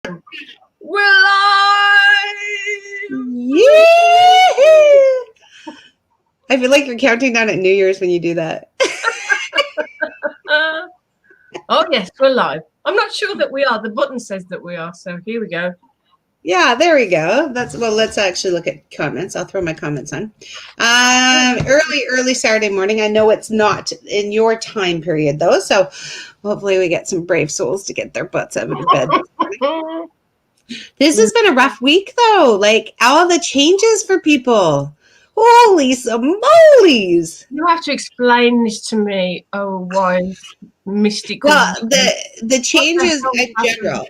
We're live! Yeah! I feel like you're counting down at New Year's when you do that. Oh, yes, we're live. I'm not sure that we are. The button says that we are, so here we go. Yeah, there we go. Well, let's actually look at comments. I'll throw my comments on. Early Saturday morning. I know it's not in your time period, though, so hopefully we get some brave souls to get their butts out of bed. This has been a rough week, though. Like, all the changes for people. Holy smolies. You have to explain this to me, oh, wise, mystical. Well, the changes in general,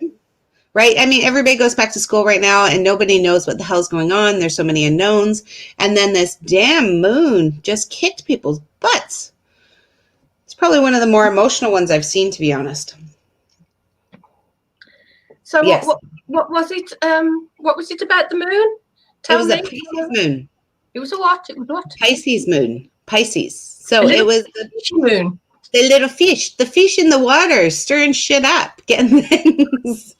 right? I mean, everybody goes back to school right now and nobody knows what the hell's going on. There's so many unknowns. And then this damn moon just kicked people's butts. It's probably one of the more emotional ones I've seen, to be honest. So yes. What was it? What was it about the moon? It was a Pisces moon. It was a what? It was what? Pisces moon. Pisces. So it was the moon. The little fish. The fish in the water stirring shit up. Getting things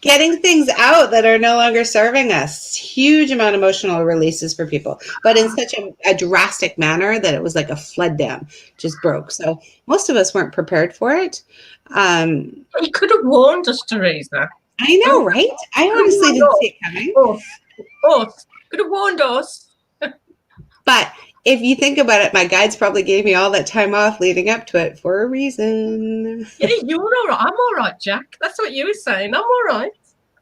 getting things out that are no longer serving us. Huge amount of emotional releases for people, but in such a drastic manner that it was like a flood dam just broke. So most of us weren't prepared for it. He could have warned us, Teresa. I know, right? I honestly didn't see it coming. Could have warned us. But if you think about it, my guides probably gave me all that time off leading up to it for a reason. Yeah, you were all right. I'm all right, Jack. That's what you were saying. I'm all right.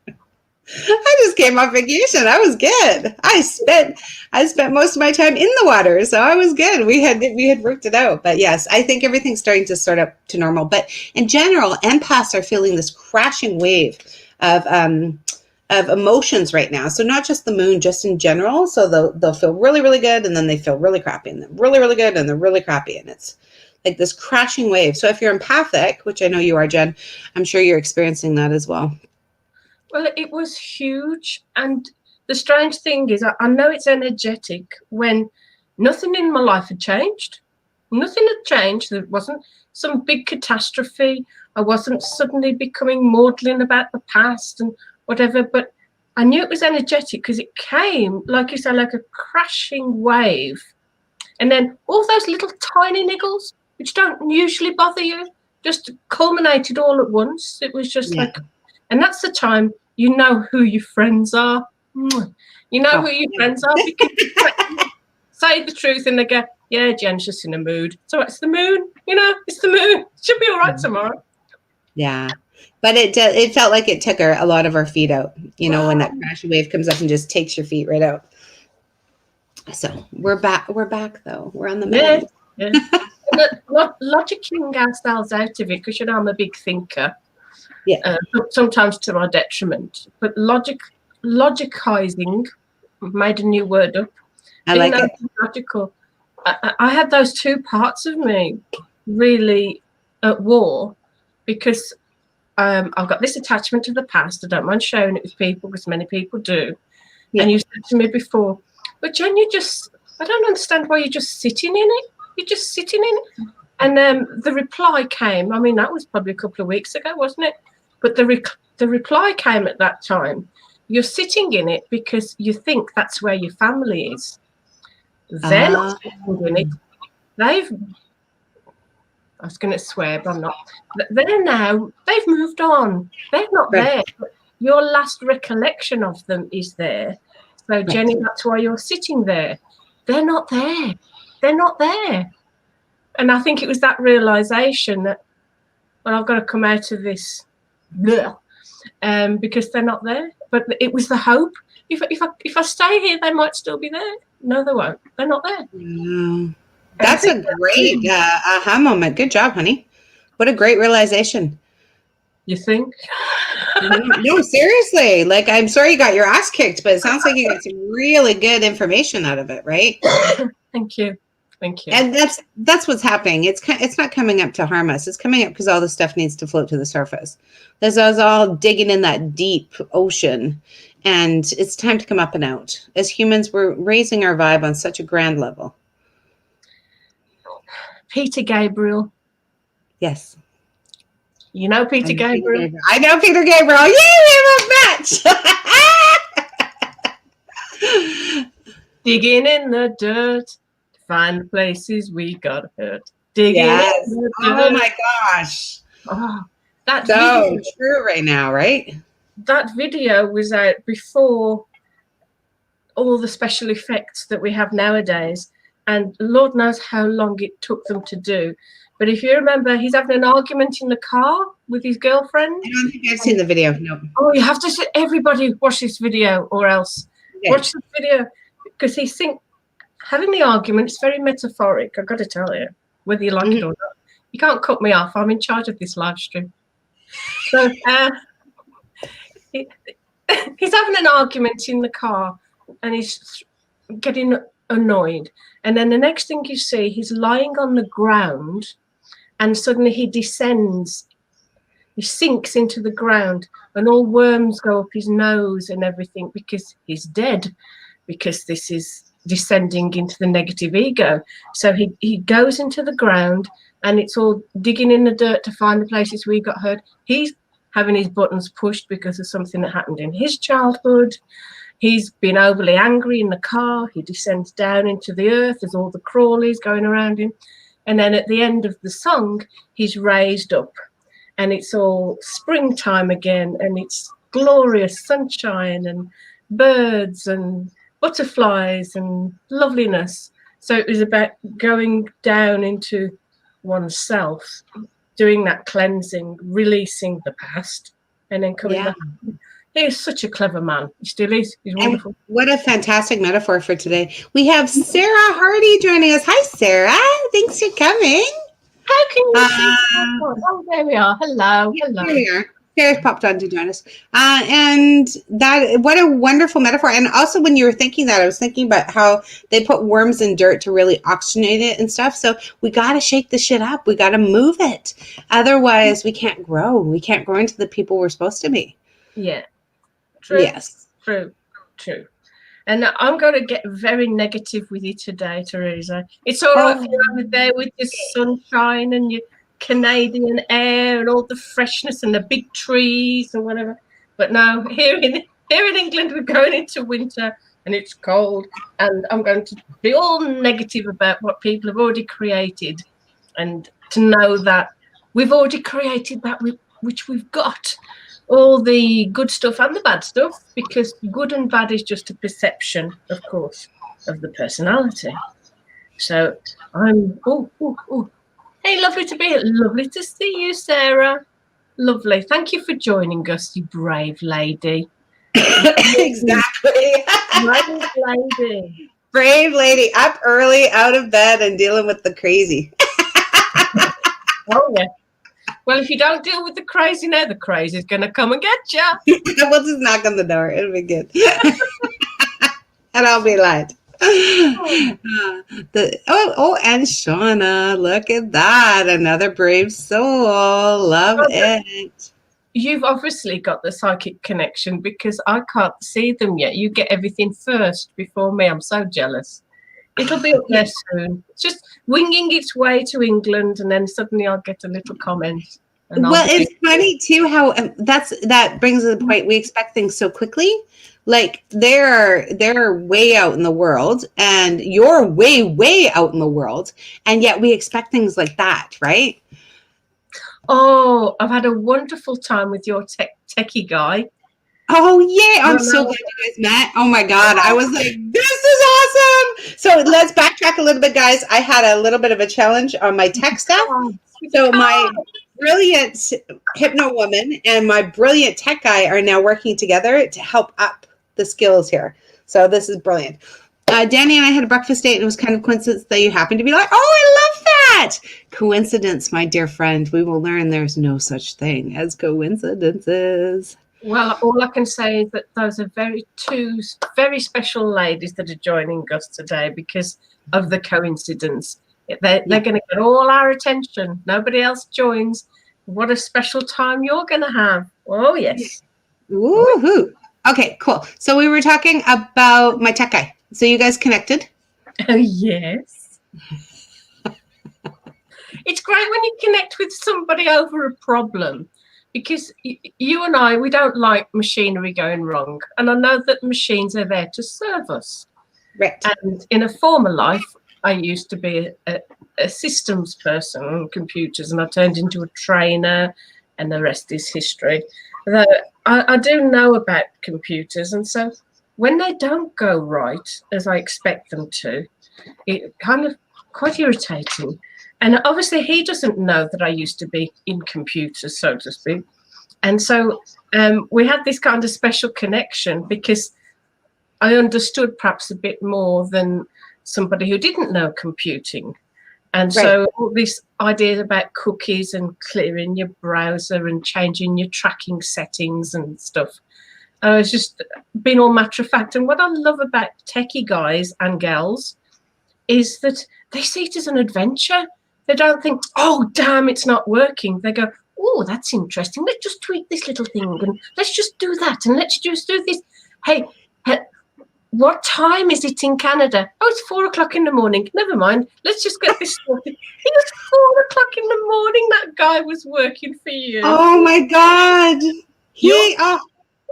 I just came off vacation. I was good. I spent most of my time in the water, so I was good. We had worked it out. But yes, I think everything's starting to sort up to normal. But in general, empaths are feeling this crashing wave of emotions right now. So not just the moon, just in general. So they'll feel really, really good, and then they feel really crappy, and then really, really good, and they're really crappy, and it's like this crashing wave. So if you're empathic, which I know you are, Jen, I'm sure you're experiencing that as well. Well, it was huge. And the strange thing is, I know it's energetic when nothing in my life had changed. Nothing had changed. There wasn't some big catastrophe. I wasn't suddenly becoming maudlin about the past and whatever. But I knew it was energetic because it came, like you said, like a crashing wave. And then all those little tiny niggles, which don't usually bother you, just culminated all at once. It was just like... And that's the time you know who your friends are. You know who your friends are because you say the truth and they go, yeah, Jen's just in a mood. So it's the moon, it's the moon. It should be all right tomorrow. Yeah. But it felt like it took a lot of our feet out, when that crashing wave comes up and just takes your feet right out. So we're back though. We're on the mend. Yeah. Logicking ourselves out of it because, I'm a big thinker. Yeah. Sometimes to our detriment, but logicizing, made a new word up. I like it. Logical. I had those two parts of me really at war because I've got this attachment to the past. I don't mind sharing it with people because many people do. Yeah. And you said to me before, but Jen, I don't understand why you're just sitting in it. You're just sitting in it. And the reply came. I mean, that was probably a couple of weeks ago, wasn't it? But the reply came at that time. You're sitting in it because you think that's where your family is. They're not sitting in it. I was going to swear, but I'm not. They've moved on. They're not there. But your last recollection of them is there. So, Jennie, that's why you're sitting there. They're not there. They're not there. And I think it was that realization that, well, I've got to come out of this because they're not there. But it was the hope. If I stay here, they might still be there. No, they won't. They're not there. That's a great aha moment. Good job, honey. What a great realization. You think? No, seriously. Like, I'm sorry you got your ass kicked, but it sounds like you got some really good information out of it, right? Thank you. Thank you. And that's what's happening. It's not coming up to harm us. It's coming up because all the stuff needs to float to the surface. There's us all digging in that deep ocean, and it's time to come up and out. As humans, we're raising our vibe on such a grand level. Peter Gabriel. Yes. You know Peter Gabriel? I know Peter Gabriel. Yay, we have a match. Digging in the dirt to find the places we got hurt. Digging Yes. in the dirt. Oh my gosh. Oh, that So video, true right now, right? that video was out before all the special effects that we have nowadays, and Lord knows how long it took them to do. But if you remember, he's having an argument in the car with his girlfriend. I don't think I've seen the video. No. Oh, you have to see, everybody watch this video, or else watch the video, because he's having the argument. It's very metaphoric, I've got to tell you, whether you like it or not. You can't cut me off. I'm in charge of this live stream. So he's having an argument in the car, and he's getting annoyed. And then the next thing you see, he's lying on the ground, and suddenly he descends. He sinks into the ground, and all worms go up his nose and everything, because he's dead, because this is descending into the negative ego. So he goes into the ground, and it's all digging in the dirt to find the places we got hurt. He's having his buttons pushed because of something that happened in his childhood. He's been overly angry in the car. He descends down into the earth. There's all the crawlies going around him. And then at the end of the song, he's raised up, and it's all springtime again, and it's glorious sunshine and birds and butterflies and loveliness. So it was about going down into oneself, doing that cleansing, releasing the past, and then coming back. He's such a clever man. He still is. He's wonderful. And what a fantastic metaphor for today. We have Sarah Hardy joining us. Hi, Sarah. Thanks for coming. How can you see? Oh, there we are. Hello. Hello. Here we are. Sarah's popped on to join us. And that, what a wonderful metaphor. And also when you were thinking that, I was thinking about how they put worms in dirt to really oxygenate it and stuff. So we got to shake the shit up. We got to move it. Otherwise, we can't grow. We can't grow into the people we're supposed to be. Yeah. True. Yes. True. And I'm going to get very negative with you today, Teresa. It's all right if you're over there with your sunshine and your Canadian air and all the freshness and the big trees and whatever. But now here in England, we're going into winter and it's cold, and I'm going to be all negative about what people have already created, and to know that we've already created that which we've got. All the good stuff and the bad stuff, because good and bad is just a perception, of course, of the personality. So I'm, hey, lovely to be here. Lovely to see you, Sarah. Lovely. Thank you for joining us, you brave lady. Exactly. Brave lady. Brave lady, up early, out of bed, and dealing with the crazy. Oh, yeah. Well, if you don't deal with the crazy now, the crazy's going to come and get you. We'll just knock on the door. It'll be good. And I'll be light. And Shauna, look at that. Another brave soul. Love it. You've obviously got the psychic connection, because I can't see them yet. You get everything first before me. I'm so jealous. It'll be up there soon. It's just winging its way to England, and then suddenly I'll get a little comment. Well, it's funny too how that brings to the point. We expect things so quickly. Like they're way out in the world, and you're way out in the world, and yet we expect things like that, right? Oh, I've had a wonderful time with your techie guy. Oh, yeah. I'm so glad you guys met. Oh, my God. I was like, this is awesome. So let's backtrack a little bit, guys. I had a little bit of a challenge on my tech stuff. So my brilliant Hypnowoman and my brilliant tech guy are now working together to help up the skills here. So this is brilliant. Danny and I had a breakfast date, and it was kind of coincidence that you happened to be like, oh, I love that. Coincidence, my dear friend. We will learn there's no such thing as coincidences. Well, all I can say is that those are two very special ladies that are joining us today because of the coincidence. They're going to get all our attention. Nobody else joins. What a special time you're going to have. Oh, yes. Woohoo. Okay, cool. So we were talking about my tech guy. So you guys connected? Oh, yes. It's great when you connect with somebody over a problem, because you and I, we don't like machinery going wrong. And I know that machines are there to serve us. Right. And in a former life, I used to be a systems person on computers, and I turned into a trainer, and the rest is history. Though I do know about computers, and so when they don't go right as I expect them to, it kind of quite irritating. And obviously he doesn't know that I used to be in computers, so to speak. And so we had this kind of special connection because I understood perhaps a bit more than somebody who didn't know computing. And so all these ideas about cookies and clearing your browser and changing your tracking settings and stuff, I was just being all matter of fact. And what I love about techie guys and gals is that they see it as an adventure. They don't think, oh, damn, it's not working. They go, oh, that's interesting. Let's just tweak this little thing and let's just do that and let's just do this. Hey, what time is it in Canada? Oh, it's 4 o'clock in the morning. Never mind. Let's just get this sorted. It was 4 o'clock in the morning. That guy was working for you. Oh my God.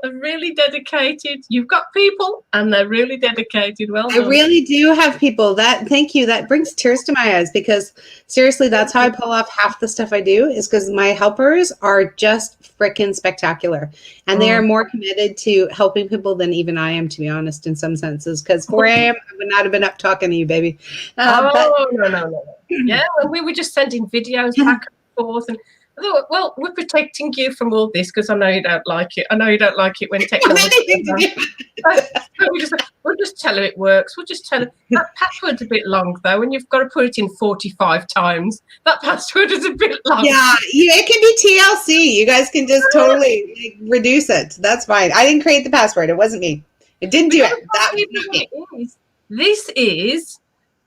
Are really dedicated. You've got people and they're really dedicated. Well done. I really do have people. Thank you. That brings tears to my eyes, because seriously, that's how I pull off half the stuff I do, is because my helpers are just freaking spectacular. And they are more committed to helping people than even I am, to be honest, in some senses. Because 4 a.m., I would not have been up talking to you, baby. No. Yeah, and we were just sending videos back and forth, and I thought, well, we're protecting you from all this because I know you don't like it. I know you don't like it when technology. We'll just tell her it works. We'll just tell her that password's a bit long though, and you've got to put it in 45 times. That password is a bit long. Yeah, it can be TLC. You guys can just totally reduce it. That's fine. I didn't create the password. It wasn't me. It didn't do it. That was not me. This is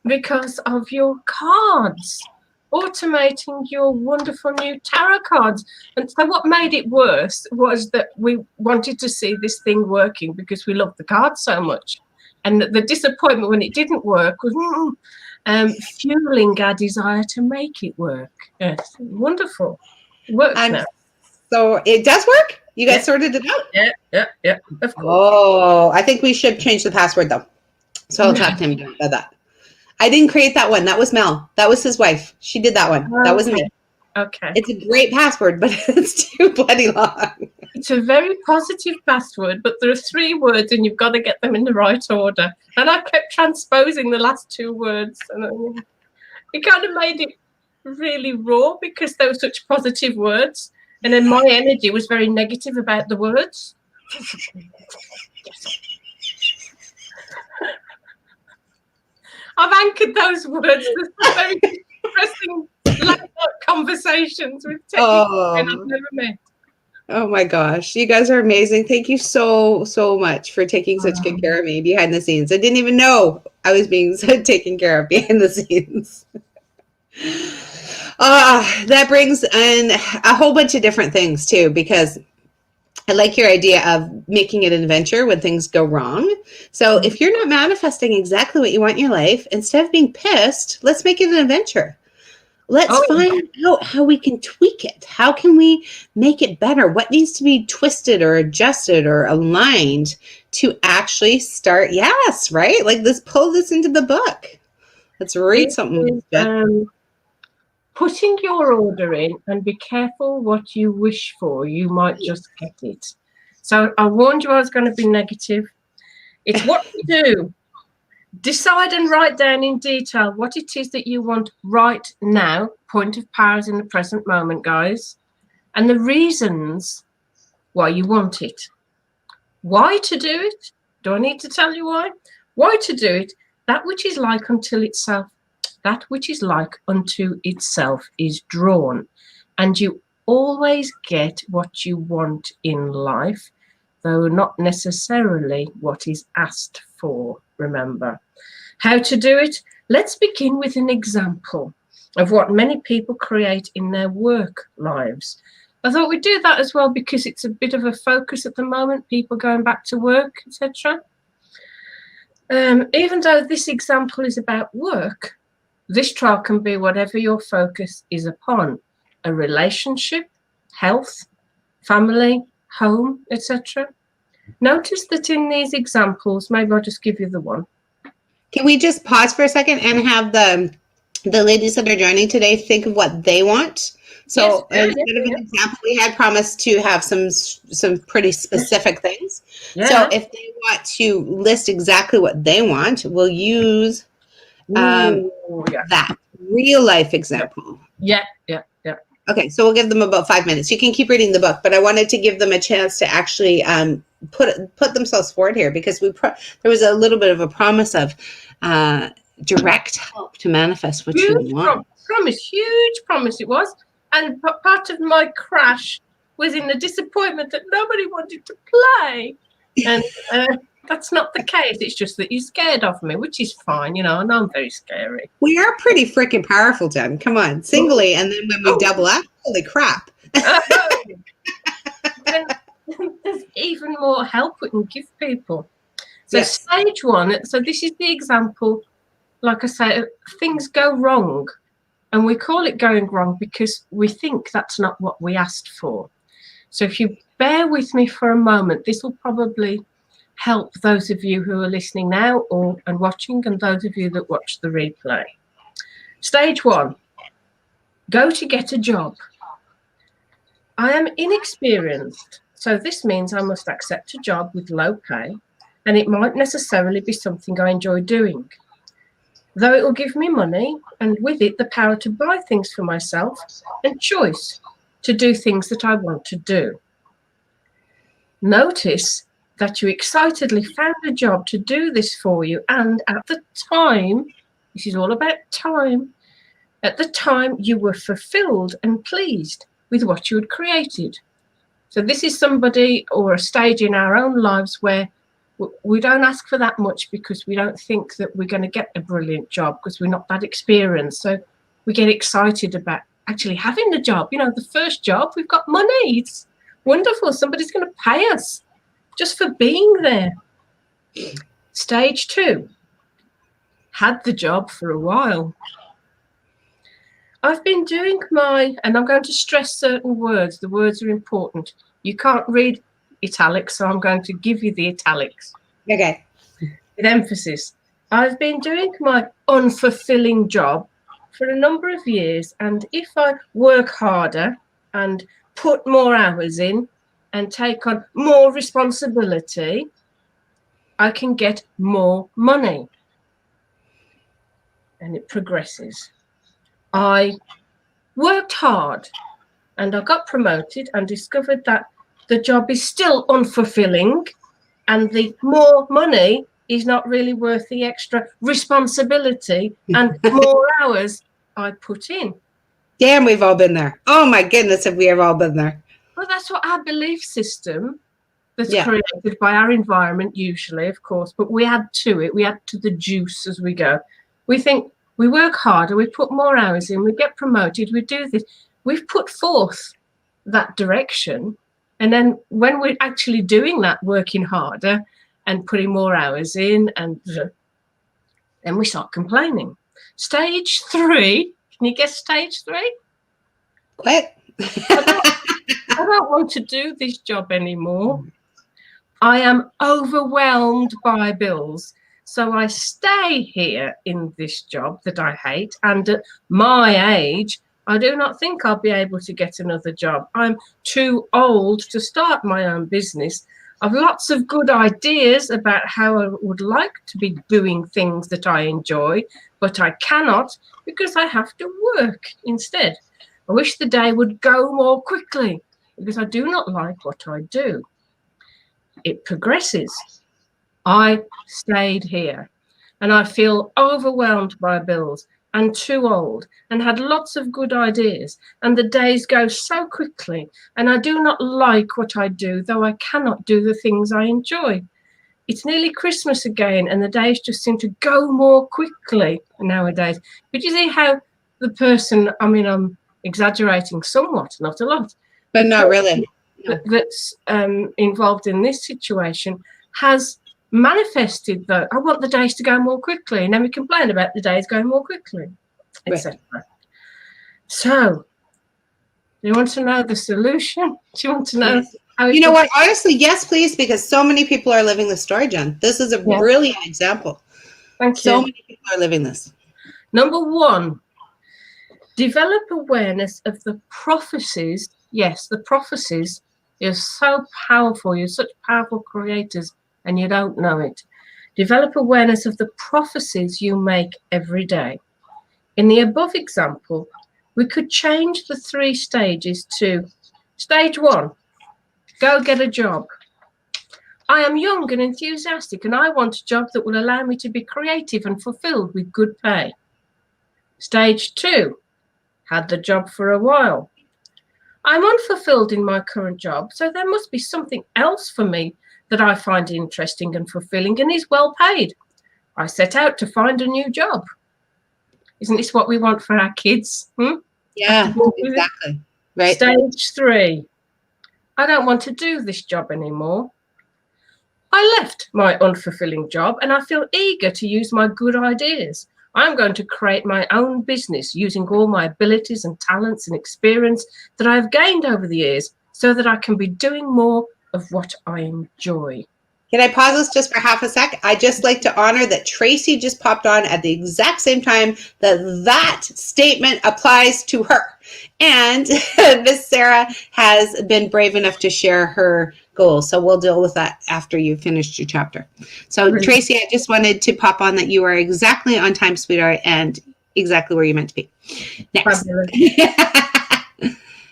because of your cards. Automating your wonderful new tarot cards. And so what made it worse was that we wanted to see this thing working because we loved the cards so much. And the disappointment when it didn't work was fueling our desire to make it work. Yes, wonderful. It works now. So it does work? You guys sorted it out? Yeah, of course. Oh, I think we should change the password though. So I'll talk to him about that. I didn't create that one. That was Mel. That was his wife. She did that one. That wasn't me. Okay. It's a great password, but it's too bloody long. It's a very positive password, but there are 3 words and you've got to get them in the right order. And I kept transposing the last 2 words. And it kind of made it really raw because they were such positive words. And then my energy was very negative about the words. I've anchored those words. There's very interesting conversations with technical and I've never met. Oh my gosh, you guys are amazing. Thank you so much for taking such good care of me behind the scenes. I didn't even know I was being taken care of behind the scenes. That brings in a whole bunch of different things too, because I like your idea of making it an adventure when things go wrong. So if you're not manifesting exactly what you want in your life, instead of being pissed, let's make it an adventure. Let's find out how we can tweak it. How can we make it better? What needs to be twisted or adjusted or aligned to actually start? Yes, right? Like, let's pull this into the book. Let's read something. Putting your order in, and be careful what you wish for. You might just get it. So I warned you I was going to be negative. It's what you do. Decide and write down in detail what it is that you want right now. Point of power is in the present moment, guys. And the reasons why you want it. Why to do it? Do I need to tell you why? Why to do it? That which is like until itself. That which is like unto itself is drawn. And you always get what you want in life, though not necessarily what is asked for, remember. How to do it? Let's begin with an example of what many people create in their work lives. I thought we'd do that as well because it's a bit of a focus at the moment, people going back to work, etc. Even though this example is about work, This trial can be whatever your focus is upon: a relationship, health, family, home, etc. Notice that in these examples, maybe I'll just give you the one. Can we just pause for a second and have the ladies that are joining today think of what they want? So Yes, instead of an example, we had promised to have some pretty specific things. yeah. So if they want to list exactly what they want, we'll use Ooh, yeah. that real life example. Yeah. Okay, so we'll give them about 5 minutes. You can keep reading the book, but I wanted to give them a chance to actually put themselves forward here, because there was a little bit of a promise of direct help to manifest what you want. Huge promise it was. And part of my crash was in the disappointment that nobody wanted to play. And that's not the case. It's just that you're scared of me, which is fine. I know I'm very scary. We are pretty freaking powerful, Jen. Come on, singly, and then when we double up, holy crap. There's even more help we can give people. So stage one, so this is the example, like I say, things go wrong. And we call it going wrong because we think that's not what we asked for. So if you bear with me for a moment, this will probably help those of you who are listening now and watching, and those of you that watch the replay. Stage one, go to get a job. I am inexperienced, so this means I must accept a job with low pay, and it might necessarily be something I enjoy doing. Though it will give me money, and with it the power to buy things for myself and choice to do things that I want to do. Notice that you excitedly found a job to do this for you, and at the time, this is all about time, at the time you were fulfilled and pleased with what you had created. So this is somebody or a stage in our own lives where we don't ask for that much because we don't think that we're going to get a brilliant job because we're not that experienced. So we get excited about actually having the job. The first job, we've got money. It's wonderful. Somebody's going to pay us just for being there. Stage two, had the job for a while. I've been doing and I'm going to stress certain words. The words are important. You can't read italics, so I'm going to give you the italics. Okay. With emphasis. I've been doing my unfulfilling job for a number of years, and if I work harder and put more hours in and take on more responsibility, I can get more money. And it progresses. I worked hard and I got promoted and discovered that the job is still unfulfilling and the more money is not really worth the extra responsibility and more hours I put in. Damn, we've all been there. Oh my goodness, have we have all been there. Well, that's what our belief system that's created by our environment usually, of course, but we add to it. We add to the juice as we go. We think we work harder, we put more hours in, we get promoted, we do this. We've put forth that direction. And then when we're actually doing that, working harder and putting more hours in, and then we start complaining. Stage three, can you guess stage three? Quit. I don't want to do this job anymore. I am overwhelmed by bills. So I stay here in this job that I hate. And at my age, I do not think I'll be able to get another job. I'm too old to start my own business. I've lots of good ideas about how I would like to be doing things that I enjoy, but I cannot because I have to work instead. I wish the day would go more quickly because I do not like what I do. It progresses. I stayed here and I feel overwhelmed by bills and too old and had lots of good ideas, and the days go so quickly and I do not like what I do, though I cannot do the things I enjoy. It's nearly Christmas again and the days just seem to go more quickly nowadays. But you see how the person, I mean, I'm exaggerating somewhat, not a lot, but not really. No. That's involved in this situation has manifested that I want the days to go more quickly, and then we complain about the days going more quickly. etc. So, do you want to know the solution? Do you want to know Yes. how You know what? Honestly, yes, please, because so many people are living this story, Jen. This is a brilliant example. Thank So you. many people are living this. Number one, develop awareness of the prophecies. Yes, the prophecies. You're so powerful. You're such powerful creators, and you don't know it. Develop awareness of the prophecies you make every day. In the above example, we could change the 3 stages to stage 1, go get a job. I am young and enthusiastic, and I want a job that will allow me to be creative and fulfilled with good pay. Stage 2, had the job for a while. I'm unfulfilled in my current job, so there must be something else for me that I find interesting and fulfilling and is well paid. I set out to find a new job. Isn't this what we want for our kids? Yeah, exactly. Right. Stage 3, I don't want to do this job anymore. I left my unfulfilling job and I feel eager to use my good ideas. I'm going to create my own business using all my abilities and talents and experience that I've gained over the years so that I can be doing more of what I enjoy. Can I pause this just for half a sec? I just like to honor that Tracy just popped on at the exact same time that statement applies to her. And Miss Sarah has been brave enough to share her goals. So we'll deal with that after you finished your chapter. So Brilliant. Tracy, I just wanted to pop on that you are exactly on time, sweetheart, and exactly where you're meant to be. Next.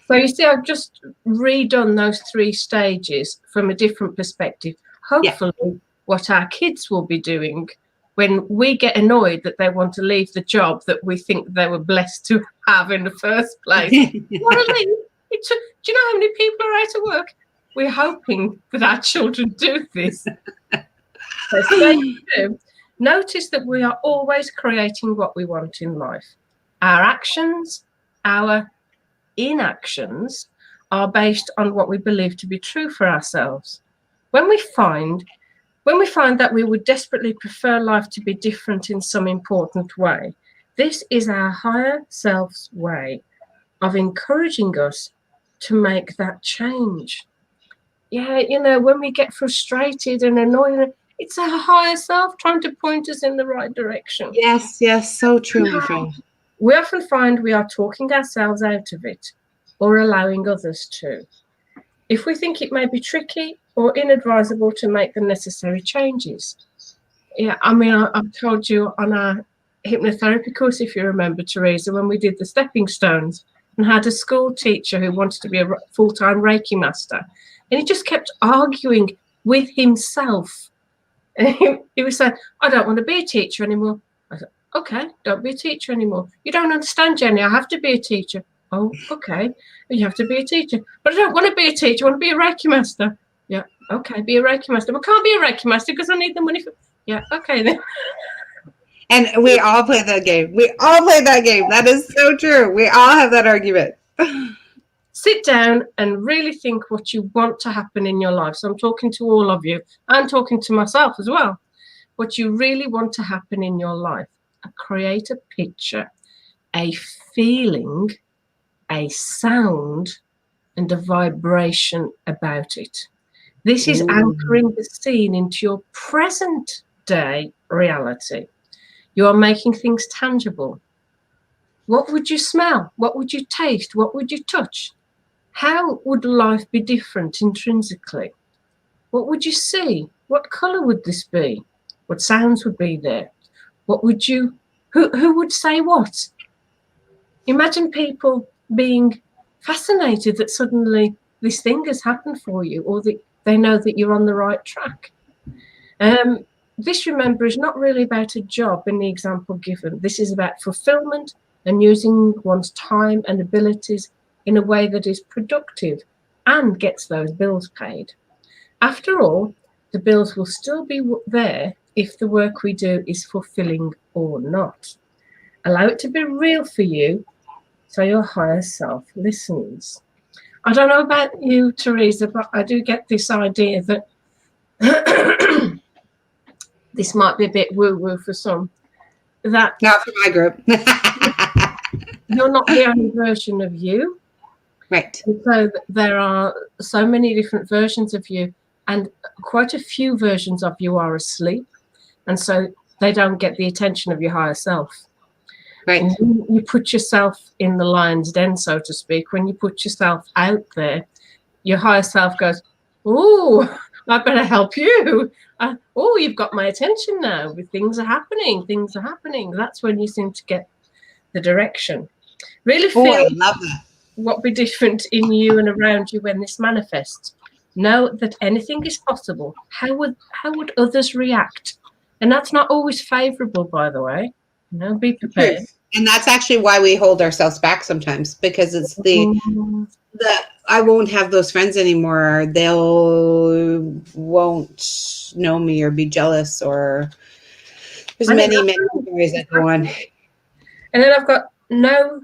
So you see, I've just redone those 3 stages from a different perspective. Hopefully, what our kids will be doing when we get annoyed that they want to leave the job that we think they were blessed to have in the first place. Do you know how many people are out of work? We're hoping that our children do this. So stage 2, notice that we are always creating what we want in life. Our actions, our inactions are based on what we believe to be true for ourselves. When we find that we would desperately prefer life to be different in some important way, this is our higher self's way of encouraging us to make that change. Yeah, when we get frustrated and annoyed, it's our higher self trying to point us in the right direction. Yes, so true, my friend. We often find we are talking ourselves out of it or allowing others to. If we think it may be tricky or inadvisable to make the necessary changes. Yeah, I mean, I've told you on our hypnotherapy course, if you remember, Teresa, when we did the stepping stones and had a school teacher who wanted to be a full-time Reiki master. And he just kept arguing with himself. And he was saying, I don't want to be a teacher anymore. I said, okay, don't be a teacher anymore. You don't understand, Jenny, I have to be a teacher. Oh, okay, you have to be a teacher. But I don't want to be a teacher, I want to be a Reiki master. Yeah, okay, be a Reiki master. But can't be a Reiki master because I need the money for... Yeah, okay then. And we all play that game. That is so true. We all have that argument. Sit down and really think what you want to happen in your life. So I'm talking to all of you. I'm talking to myself as well. What you really want to happen in your life. Create a picture, a feeling, a sound, and a vibration about it. This is anchoring the scene into your present day reality. You are making things tangible. What would you smell? What would you taste? What would you touch? How would life be different intrinsically? What would you see? What colour would this be? What sounds would be there? What would you, who would say what? Imagine people being fascinated that suddenly this thing has happened for you, or that they know that you're on the right track. This, remember, is not really about a job in the example given. This is about fulfillment and using one's time and abilities in a way that is productive and gets those bills paid. After all, the bills will still be there if the work we do is fulfilling or not. Allow it to be real for you so your higher self listens. I don't know about you, Teresa, but I do get this idea that this might be a bit woo-woo for some. That not for my group. You're not the only version of you. Right. And so there are so many different versions of you, and quite a few versions of you are asleep. And so they don't get the attention of your higher self. Right. And you put yourself in the lion's den, so to speak. When you put yourself out there, your higher self goes, "Oh, I better help you. Oh, you've got my attention now. Things are happening. Things are happening." That's when you seem to get the direction. Really Oh, I feel love that. what be different in you and around you when this manifests. Know that anything is possible. How would others react? And that's not always favourable, by the way. Be prepared. Truth. And that's actually why we hold ourselves back sometimes, because it's the I won't have those friends anymore. They'll won't know me or be jealous, or there's many stories that go on. And then I've got no,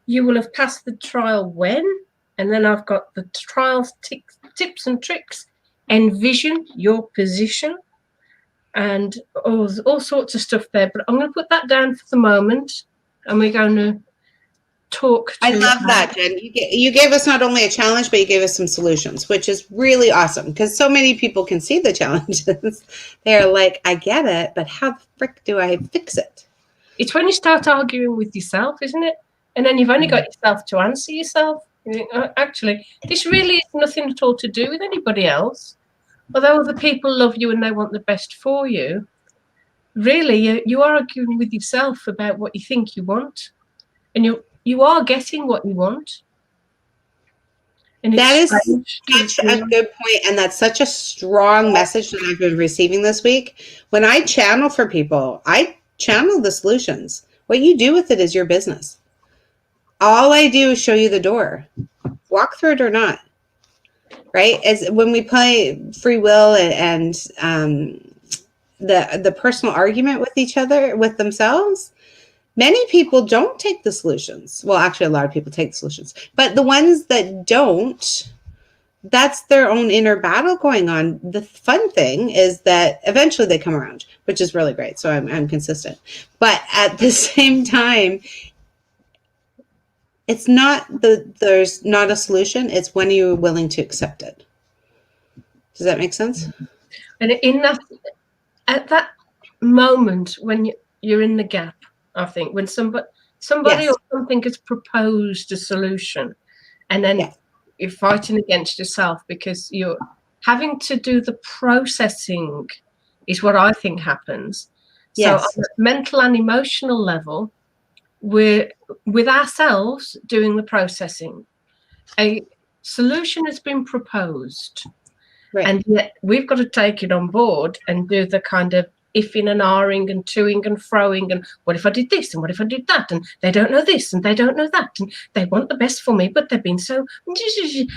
you will have passed the trial when, and then I've got the trials tips and tricks. Envision your position, and all sorts of stuff there. But I'm going to put that down for the moment, and we're going to talk. I love that, Jen. You gave us not only a challenge, but you gave us some solutions, which is really awesome, because so many people can see the challenges. They're like, I get it, but how the frick do I fix it? It's when you start arguing with yourself, isn't it? And then you've only got yourself to answer yourself. You think, actually, this really is nothing at all to do with anybody else. Although other people love you and they want the best for you, really, you are arguing with yourself about what you think you want. And you are getting what you want. And that is such a good point, and that's such a strong message that I've been receiving this week. When I channel for people, I channel the solutions. What you do with it is your business. All I do is show you the door. Walk through it or not. Right? As when we play free will and the personal argument with each other, with themselves, many people don't take the solutions. Well, actually, a lot of people take the solutions. But the ones that don't, that's their own inner battle going on. The fun thing is that eventually they come around, which is really great. So I'm consistent. But at the same time, it's not there's not a solution. It's when you're willing to accept it. Does that make sense? And at that moment when you're in the gap, I think, when somebody yes. or something has proposed a solution, and then you're fighting against yourself because you're having to do the processing, is what I think happens. Yes. So on a mental and emotional level, we're with ourselves doing the processing. A solution has been proposed, and yet we've got to take it on board and do the kind of ifing and ahhing and toing and froing and what if I did this and what if I did that, and they don't know this and they don't know that, and they want the best for me, but they've been so,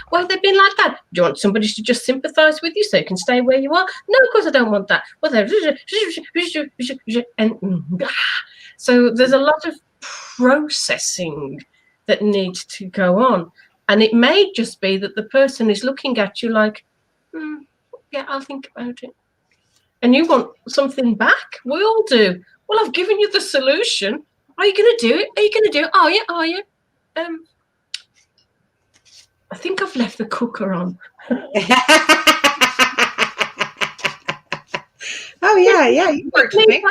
why have they been like that? Do you want somebody to just sympathise with you so you can stay where you are? No, of course I don't want that. Well, and so there's a lot of processing that needs to go on, and it may just be that the person is looking at you like, yeah, I'll think about it. And you want something back. We all do. Well, I've given you the solution. Are you going to do it? Are you going to do it? Are you? Are you? I think I've left the cooker on. Oh, yeah. You worked for me.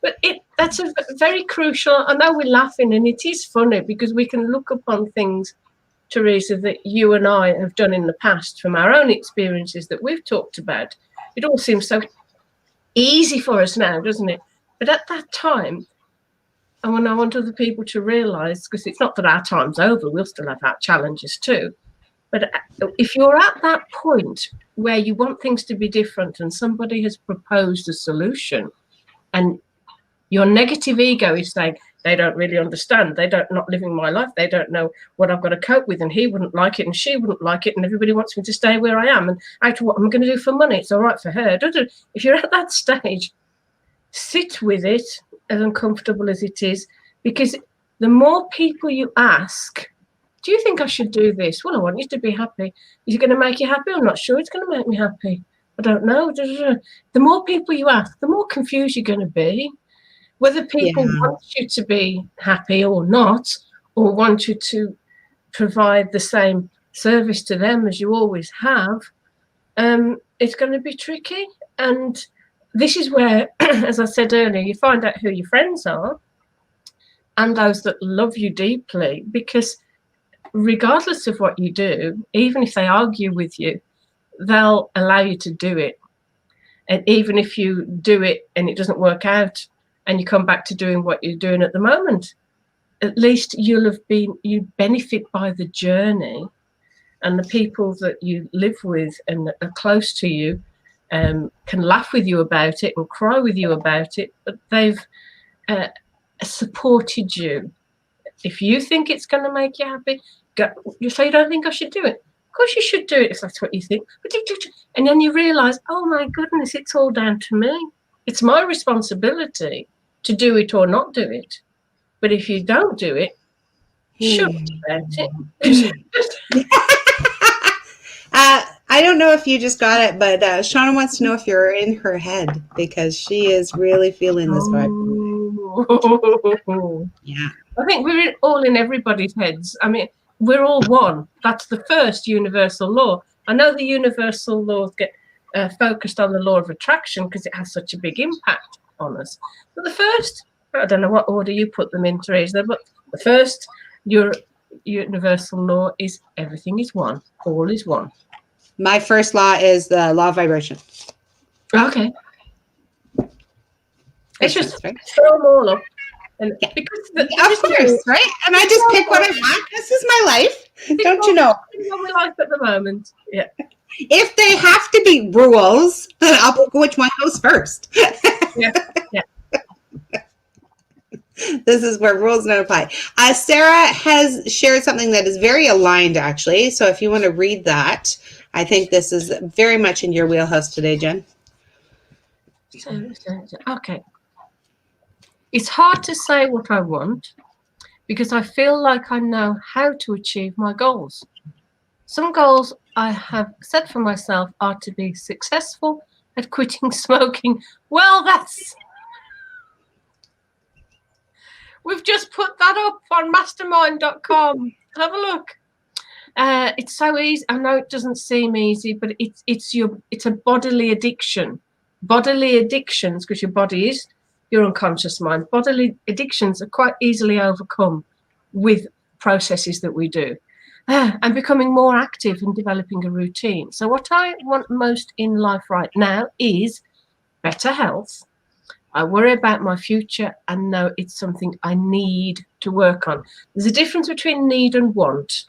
But that's a very crucial. I know we're laughing, and it is funny because we can look upon things, Teresa, that you and I have done in the past from our own experiences that we've talked about. It all seems so easy for us now, doesn't it? But at that time, and when I want other people to realise, because it's not that our time's over, we'll still have our challenges too. But if you're at that point where you want things to be different and somebody has proposed a solution and your negative ego is saying, they don't really understand. They don't not living my life. They don't know what I've got to cope with, and he wouldn't like it, and she wouldn't like it, and everybody wants me to stay where I am. And after what I'm going to do for money, it's all right for her. If you're at that stage, sit with it, as uncomfortable as it is, because the more people you ask, do you think I should do this? Well, I want you to be happy. Is it going to make you happy? I'm not sure it's going to make me happy. I don't know. The more people you ask, the more confused you're going to be. Whether people Yeah. want you to be happy or not, or want you to provide the same service to them as you always have, it's going to be tricky. And this is where, as I said earlier, you find out who your friends are and those that love you deeply, because regardless of what you do, even if they argue with you, they'll allow you to do it. And even if you do it and it doesn't work out and you come back to doing what you're doing at the moment, at least you benefit by the journey, and the people that you live with and are close to you can laugh with you about it and cry with you about it, but they've supported you. If you think it's going to make you happy, you say, you don't think I should do it. Of course you should do it if that's what you think. And then you realise, oh my goodness, it's all down to me. It's my responsibility to do it or not do it. But if you don't do it, shouldn't about it. I don't know if you just got it, but Shauna wants to know if you're in her head, because she is really feeling this vibe. Yeah. I think we're all in everybody's heads. I mean, we're all one. That's the first universal law. I know the universal laws get focused on the law of attraction because it has such a big impact on us. But the first, I don't know what order you put them in, Teresa, but the first universal law is everything is one. All is one. My first law is the law of vibration. Okay. It's just right? throw them all up. And because of course, right? And I just pick what I want. This is my life. Don't you know? My life at the moment. Yeah. If they have to be rules, then I'll pick which one goes first. Yeah. This is where rules don't apply. Sarah has shared something that is very aligned, actually. So if you want to read that, I think this is very much in your wheelhouse today, Jen. Okay. It's hard to say what I want because I feel like I know how to achieve my goals. Some goals I have set for myself are to be successful at quitting smoking. Well, we've just put that up on mastermind.com. Have a look. It's so easy. I know it doesn't seem easy, but it's a bodily addiction. Bodily addictions, because your body is your unconscious mind. Bodily addictions are quite easily overcome with processes that we do. And becoming more active and developing a routine. So what I want most in life right now is better health. I worry about my future and know it's something I need to work on. There's a difference between need and want.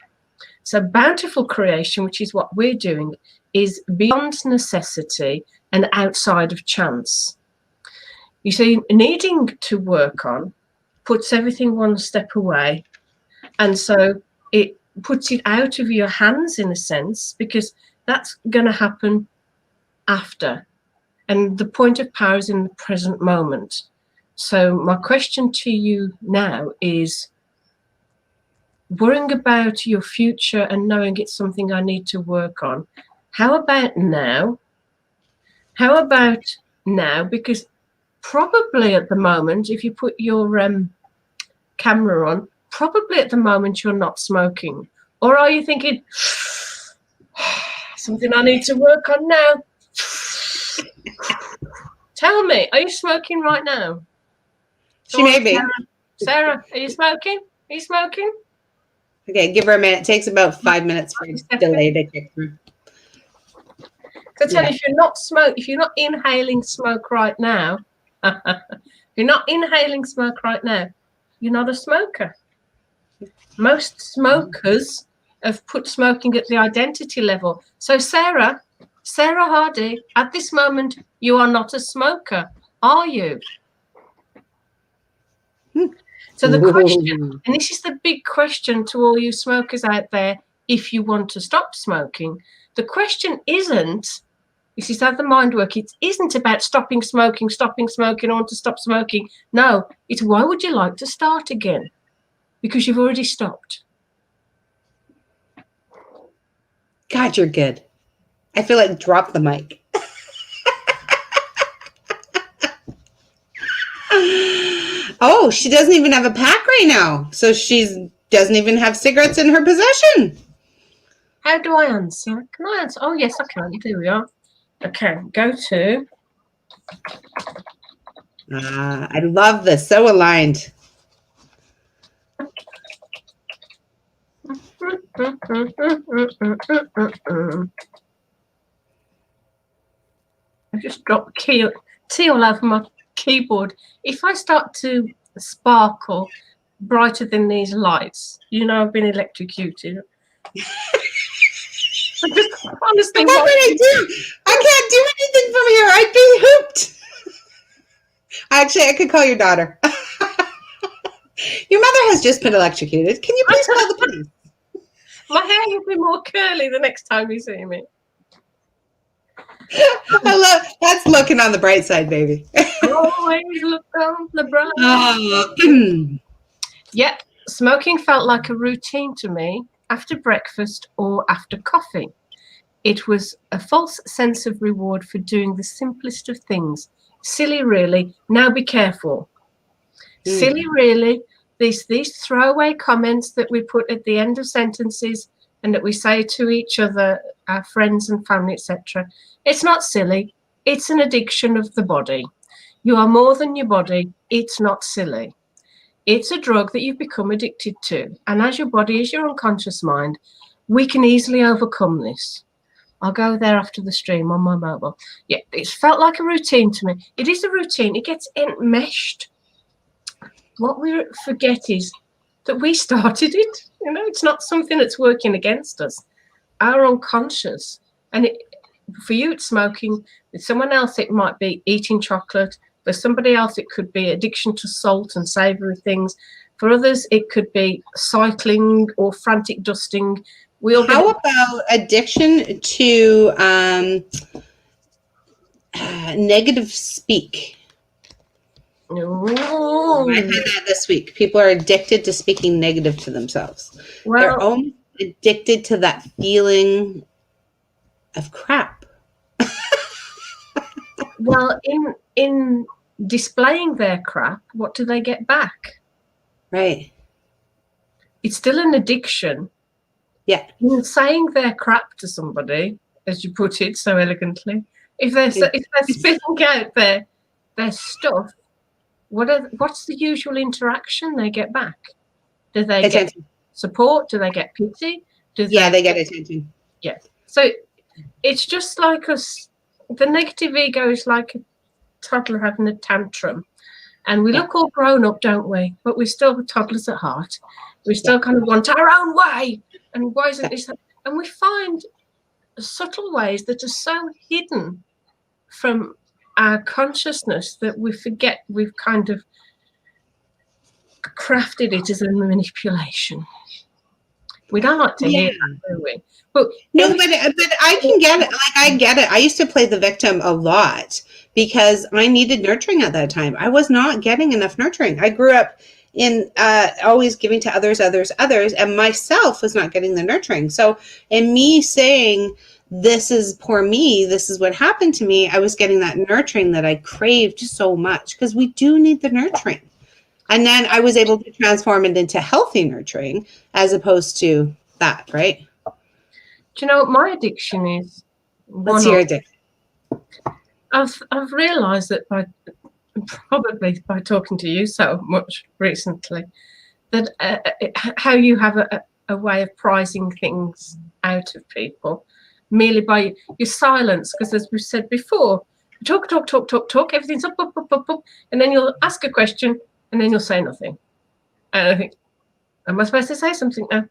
So bountiful creation, which is what we're doing, is beyond necessity and outside of chance. You see, needing to work on puts everything one step away. And so it puts it out of your hands in a sense, because that's going to happen after. And the point of power is in the present moment. So my question to you now is, worrying about your future and knowing it's something I need to work on, how about now? How about now? Because probably at the moment, if you put your camera on, probably at the moment you're not smoking. Or are you thinking, something I need to work on now? Tell me, are you smoking right now? She may be. Sarah, are you smoking? Are you smoking? Okay, give her a minute. It takes about 5 minutes for a delay to kick through. So tell you, if you're not inhaling smoke right now, you're not a smoker. Most smokers have put smoking at the identity level. So Sarah Hardy, at this moment, you are not a smoker, are you? So the question, and this is the big question to all you smokers out there, if you want to stop smoking, the question isn't, this is how the mind works, it isn't about stopping smoking, I want to stop smoking. No, it's why would you like to start again? Because you've already stopped. God, you're good. I feel like drop the mic. Oh, she doesn't even have a pack right now. So she doesn't even have cigarettes in her possession. How do I answer? Can I answer? Oh, yes, I can. Here we are. Okay, go to. I love this. So aligned. I just dropped tea all over my keyboard. If I start to sparkle brighter than these lights, you know I've been electrocuted. I just honestly, What would I do? I can't do anything from here. I'd be hooped. Actually, I could call your daughter. Your mother has just been electrocuted. Can you please call the police? My hair will be more curly the next time you see me. I love that's looking on the bright side, baby. Always look on the bright. Yeah, smoking felt like a routine to me after breakfast or after coffee. It was a false sense of reward for doing the simplest of things. Silly, really. Now be careful. Silly, really. These throwaway comments that we put at the end of sentences and that we say to each other, our friends and family, etc. It's not silly. It's an addiction of the body. You are more than your body. It's not silly. It's a drug that you've become addicted to. And as your body is your unconscious mind, we can easily overcome this. I'll go there after the stream on my mobile. Yeah, it's felt like a routine to me. It is a routine. It gets enmeshed. What we forget is that we started it. You know, it's not something that's working against us. Our unconscious. And for you, it's smoking. With someone else, it might be eating chocolate. For somebody else, it could be addiction to salt and savoury things. For others, it could be cycling or frantic dusting. How about addiction to negative speak? Oh. I had that this week. People are addicted to speaking negative to themselves. Well, they're almost addicted to that feeling of crap. Well, in displaying their crap, what do they get back? Right. It's still an addiction. Yeah. In saying their crap to somebody, as you put it so elegantly, if they're spitting out their stuff, what's the usual interaction they get back? Do they attention. Get support? Do they get pity? They get attention. Yeah. So it's just like us. The negative ego is like a toddler having a tantrum. And we look all grown up, don't we? But we're still toddlers at heart. We still kind of want our own way. And why isn't this? And we find subtle ways that are so hidden from our consciousness that we forget we've kind of crafted it as a manipulation. We don't like to hear that, do we? But no, but I can get it. Like, I get it. I used to play the victim a lot because I needed nurturing at that time. I was not getting enough nurturing. I grew up in always giving to others, and myself was not getting the nurturing. So in me saying, this is poor me, this is what happened to me, I was getting that nurturing that I craved so much because we do need the nurturing. And then I was able to transform it into healthy nurturing as opposed to that, right? Do you know what my addiction is? What's your addiction? I've realised that probably by talking to you so much recently, that how you have a way of prizing things out of people merely by your silence. Because as we've said before, talk, everything's up, and then you'll ask a question and then you'll say nothing. And I think, am I supposed to say something now?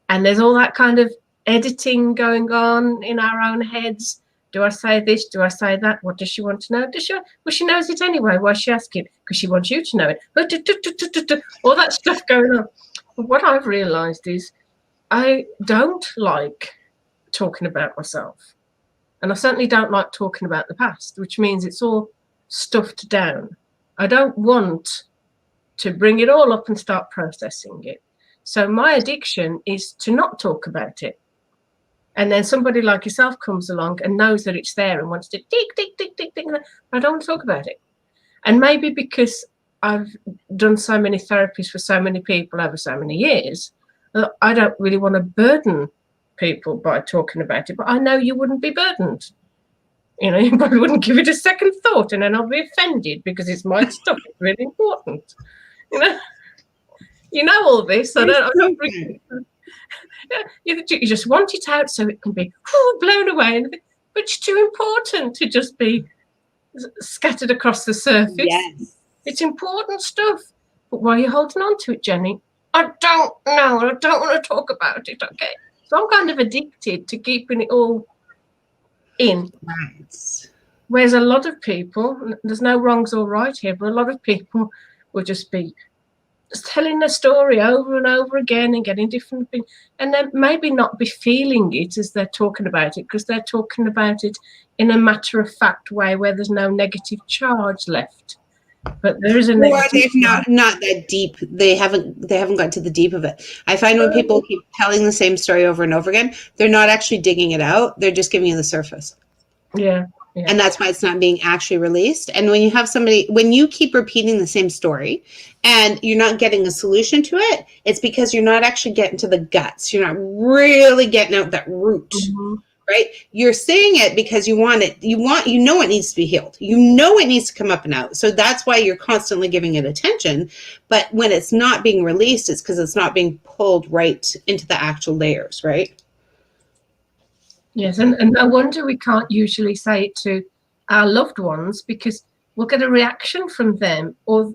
And there's all that kind of editing going on in our own heads. Do I say this? Do I say that? What does she want to know? Well, she knows it anyway. Why is she asking? Because she wants you to know it. All that stuff going on. But what I've realised is I don't like talking about myself. And I certainly don't like talking about the past, which means it's all stuffed down. I don't want to bring it all up and start processing it. So my addiction is to not talk about it. And then somebody like yourself comes along and knows that it's there and wants to dig. I don't want to talk about it. And maybe because I've done so many therapies for so many people over so many years that I don't really want to burden people by talking about it, but I know you wouldn't be burdened. You know, you probably wouldn't give it a second thought, and then I'll be offended because it's my stuff. It's really important. You know all this. I don't. You just want it out so it can be blown away, but it's too important to just be scattered across the surface. Yes. It's important stuff. But why are you holding on to it, Jenny? I don't know. I don't want to talk about it. Okay. So I'm kind of addicted to keeping it all in. Right. Whereas a lot of people, there's no wrongs or right here, but a lot of people will just be telling a story over and over again and getting different things, and then maybe not be feeling it as they're talking about it, because they're talking about it in a matter-of-fact way where there's no negative charge left. But there is a negative. Or they've not that deep. They haven't got to the deep of it. I find when people keep telling the same story over and over again, they're not actually digging it out. They're just giving you the surface. Yeah. And that's why it's not being actually released. And when you have somebody, when you keep repeating the same story and you're not getting a solution to it, it's because you're not actually getting to the guts. You're not really getting out that root, right? You're saying it because you want it. You know it needs to be healed. You know it needs to come up and out. So that's why you're constantly giving it attention. But when it's not being released, it's because it's not being pulled right into the actual layers, right? Yes, and no wonder we can't usually say it to our loved ones, because we'll get a reaction from them, or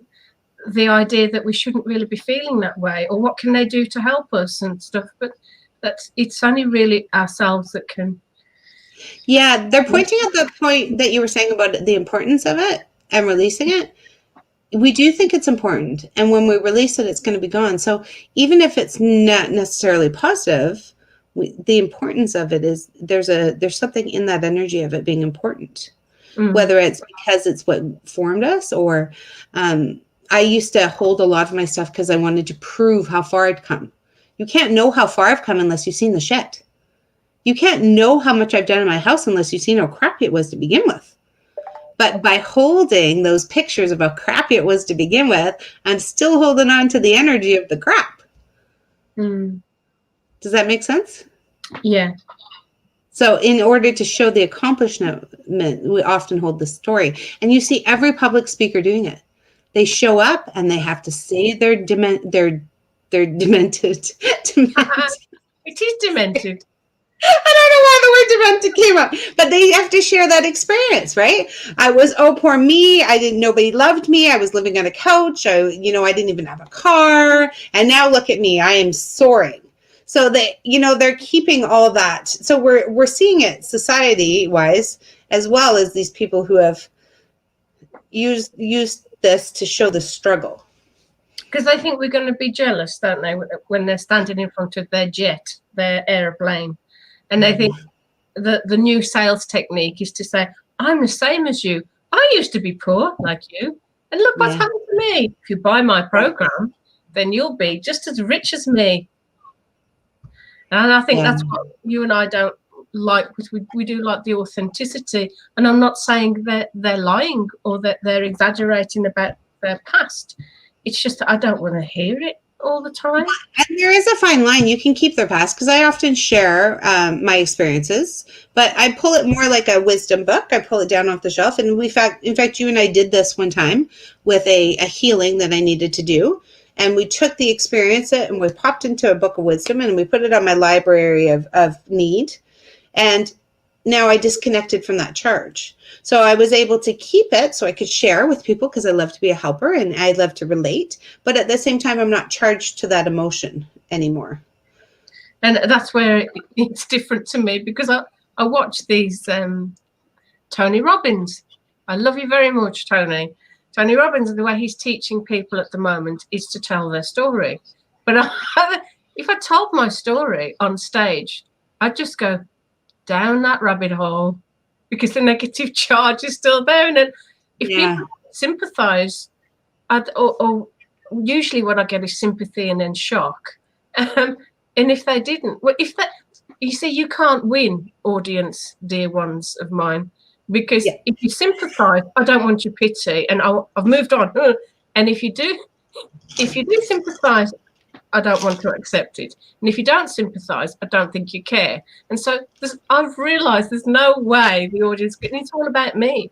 the idea that we shouldn't really be feeling that way, or what can they do to help us and stuff. But it's only really ourselves that can. Yeah, they're pointing out the point that you were saying about the importance of it and releasing it. We do think it's important, and when we release it, it's going to be gone. So even if it's not necessarily positive, the importance of it is there's something in that energy of it being important, whether it's because it's what formed us, or I used to hold a lot of my stuff because I wanted to prove how far I'd come. You can't know how far I've come unless you've seen the shit. You can't know how much I've done in my house unless you've seen how crappy it was to begin with. But by holding those pictures of how crappy it was to begin with, I'm still holding on to the energy of the crap. Does that make sense? Yeah. So in order to show the accomplishment, we often hold the story. And you see every public speaker doing it. They show up and they have to say they're demented. It is demented. I don't know why the word demented came up, but they have to share that experience, right? I was, oh, poor me. Nobody loved me. I was living on a couch. I didn't even have a car. And now look at me. I am soaring. So they're keeping all that. So we're seeing it society-wise, as well as these people who have used this to show the struggle. Because they think we're going to be jealous, don't they, when they're standing in front of their jet, their aeroplane. And they think that the new sales technique is to say, I'm the same as you. I used to be poor like you. And look what's happened to me. If you buy my program, then you'll be just as rich as me. And I think that's what you and I don't like, because we do like the authenticity. And I'm not saying that they're lying or that they're exaggerating about their past. It's just that I don't want to hear it all the time. And there is a fine line. You can keep their past, because I often share my experiences, but I pull it more like a wisdom book. I pull it down off the shelf. And in fact, you and I did this one time with a healing that I needed to do. And we took the experience and we popped into a book of wisdom and we put it on my library of need. And now I disconnected from that charge. So I was able to keep it so I could share with people, because I love to be a helper and I love to relate. But at the same time, I'm not charged to that emotion anymore. And that's where it's different to me, because I watch these Tony Robbins. I love you very much, Tony. Tony Robbins, and the way he's teaching people at the moment is to tell their story. But if I told my story on stage, I'd just go down that rabbit hole, because the negative charge is still there. And then if people sympathise, or usually what I get is sympathy and then shock. And if they didn't, you see, you can't win, audience, dear ones of mine. Because if you sympathise, I don't want your pity, and I've moved on. And if you do sympathise, I don't want to accept it. And if you don't sympathise, I don't think you care. And so I've realised there's no way the audience, it's all about me.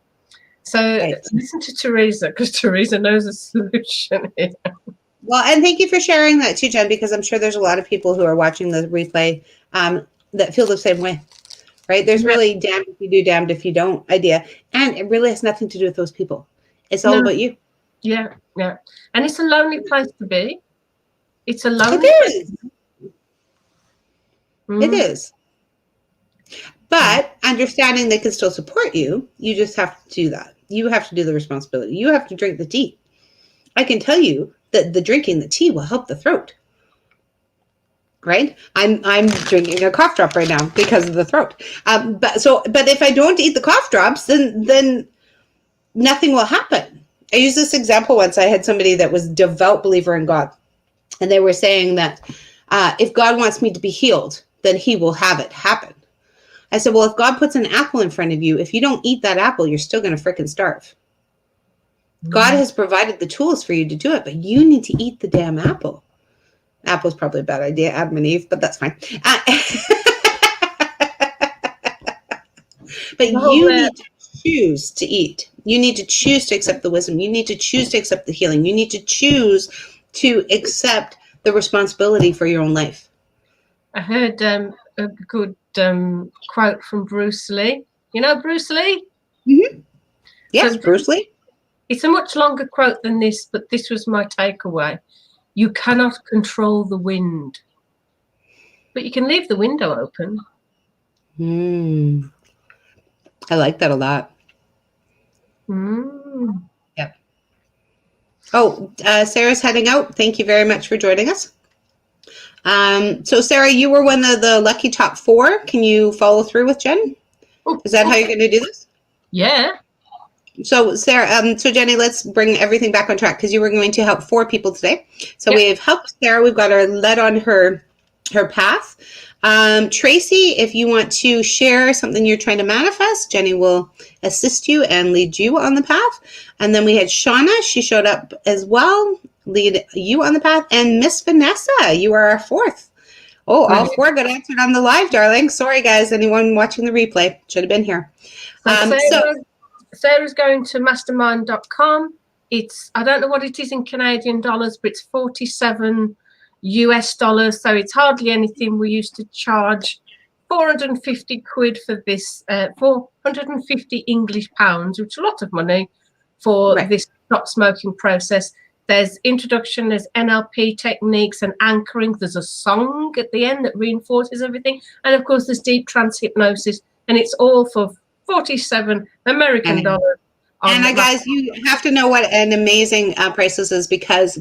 So listen to Teresa, because Teresa knows a solution here. Well, and thank you for sharing that too, Jen, because I'm sure there's a lot of people who are watching the replay that feel the same way, right? There's really damned if you do, damned if you don't idea. And it really has nothing to do with those people. It's all about you. Yeah, yeah. And it's a lonely place to be. It's a lonely place. It is. But understanding they can still support you, you just have to do that. You have to do the responsibility. You have to drink the tea. I can tell you that the drinking the tea will help the throat. Right? I'm drinking a cough drop right now because of the throat. But if I don't eat the cough drops, then nothing will happen. I used this example once. I had somebody that was a devout believer in God, and they were saying that if God wants me to be healed, then he will have it happen. I said, well, if God puts an apple in front of you, if you don't eat that apple, you're still going to frickin' starve. God has provided the tools for you to do it, but you need to eat the damn apple. Apple's probably a bad idea, Adam and Eve, but that's fine. But you need to choose to eat. You need to choose to accept the wisdom. You need to choose to accept the healing. You need to choose to accept the responsibility for your own life. I heard a good quote from Bruce Lee. You know Bruce Lee? Mm-hmm. Yes, so Bruce Lee. It's a much longer quote than this, but this was my takeaway. You cannot control the wind, but you can leave the window open. I like that a lot. Yep. Oh, Sarah's heading out. Thank you very much for joining us. So Sarah, you were one of the lucky top 4. Can you follow through with Jen? Is that how you're going to do this? Yeah. So Sarah, so Jenny, let's bring everything back on track because you were going to help 4 people today. So we've helped Sarah. We've got her led on her path. Tracy, if you want to share something you're trying to manifest, Jenny will assist you and lead you on the path. And then we had Shauna. She showed up as well, lead you on the path. And Miss Vanessa, you are our 4th. Oh, all 4 got answered on the live, darling. Sorry, guys. Anyone watching the replay should have been here. Sarah's going to mastermind.com. I don't know what it is in Canadian dollars, but it's 47 US dollars. So it's hardly anything. We used to charge 450 quid for this, 450 English pounds, which is a lot of money for this stop smoking process. There's introduction, there's NLP techniques and anchoring. There's a song at the end that reinforces everything. And of course, there's deep trance hypnosis. And it's all for 47 American dollars. And guys, you have to know what an amazing price this is because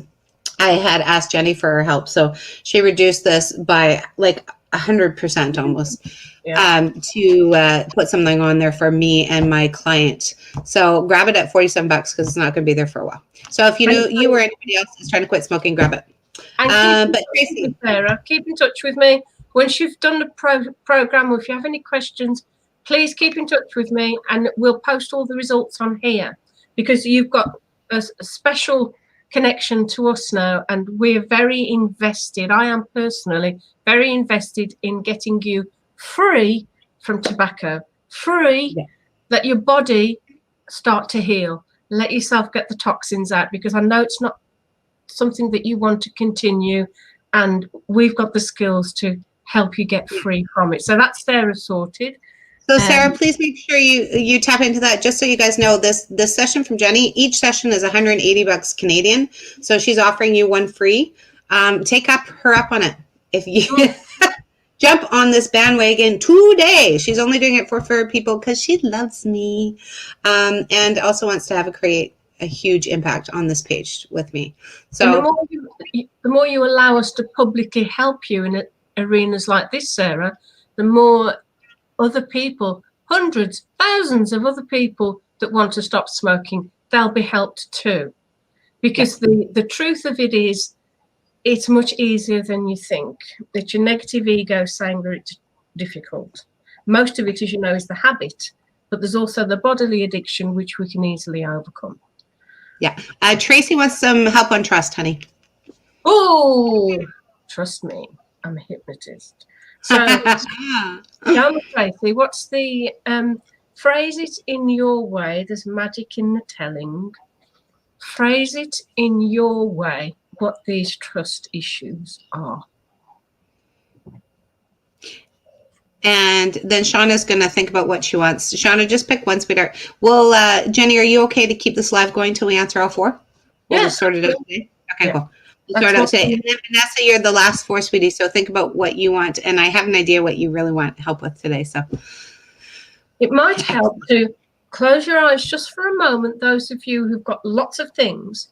I had asked Jenny for her help. So she reduced this by like 100% almost to put something on there for me and my client. So grab it at $47 because it's not going to be there for a while. So if you know you or anybody else is trying to quit smoking, grab it. But Tracy, Sarah, keep in touch with me. Once you've done the program, or if you have any questions, please keep in touch with me and we'll post all the results on here because you've got a special connection to us now and we're very invested. I am personally very invested in getting you free from tobacco, let your body start to heal, let yourself get the toxins out because I know it's not something that you want to continue and we've got the skills to help you get free from it. So that's Sarah sorted. So Sarah, please make sure you tap into that. Just so you guys know, this session from Jenny, each session is $180 Canadian. So she's offering you one free. Take her up on it. If you jump on this bandwagon today, she's only doing it for people because she loves me, and also wants to create a huge impact on this page with me. So the more you allow us to publicly help you in arenas like this, Sarah, the more other people, hundreds, thousands of other people that want to stop smoking, they'll be helped too. Because the truth of it is, it's much easier than you think. It's your negative ego saying that it's difficult. Most of it, as you know, is the habit, but there's also the bodily addiction, which we can easily overcome. Yeah. Tracy wants some help on trust, honey. Oh, trust me, I'm a hypnotist. So, tell me, Tracy, what's the phrase it in your way? There's magic in the telling. Phrase it in your way what these trust issues are. And then Shauna's going to think about what she wants. Shauna, just pick one, sweetheart. Well, Jenny, are you okay to keep this live going till we answer all four? We'll just sort it out today. Okay, Yeah. cool. We'll sort it out today. And then Vanessa, you're the last four, sweetie. So think about what you want. And I have an idea what you really want help with today. So it might help to close your eyes just for a moment. Those of you who've got lots of things,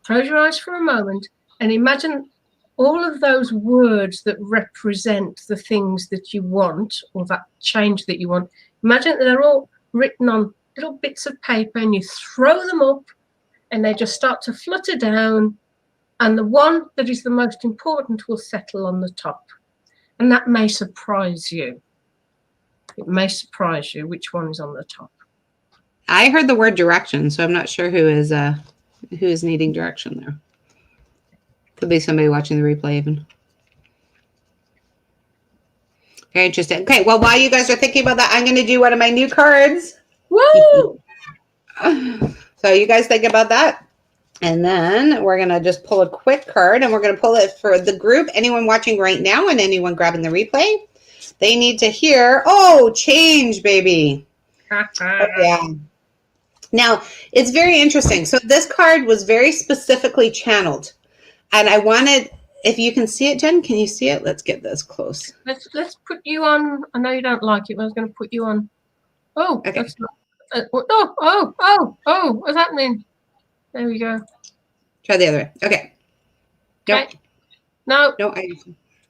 close your eyes for a moment and imagine all of those words that represent the things that you want or that change that you want. Imagine that they're all written on little bits of paper and you throw them up and they just start to flutter down, and the one that is the most important will settle on the top. And that may surprise you. It may surprise you which one is on the top. I heard the word direction, so I'm not sure who is needing direction there. Could be somebody watching the replay even. Very interesting. Okay, well, while you guys are thinking about that, I'm going to do one of my new cards. Woo! So you guys think about that. And then we're going to just pull a quick card, and we're going to pull it for the group. Anyone watching right now and anyone grabbing the replay, they need to hear, oh, change, baby. Oh, yeah. Now, it's very interesting. So this card was very specifically channeled. And I wanted, if you can see it, Jen, can you see it? Let's get this close. Let's put you on. I know you don't like it, but I was going to put you on. Oh, okay. That's not. Oh, what's happening? There we go. Try the other way. Okay. Nope. Okay. No. No.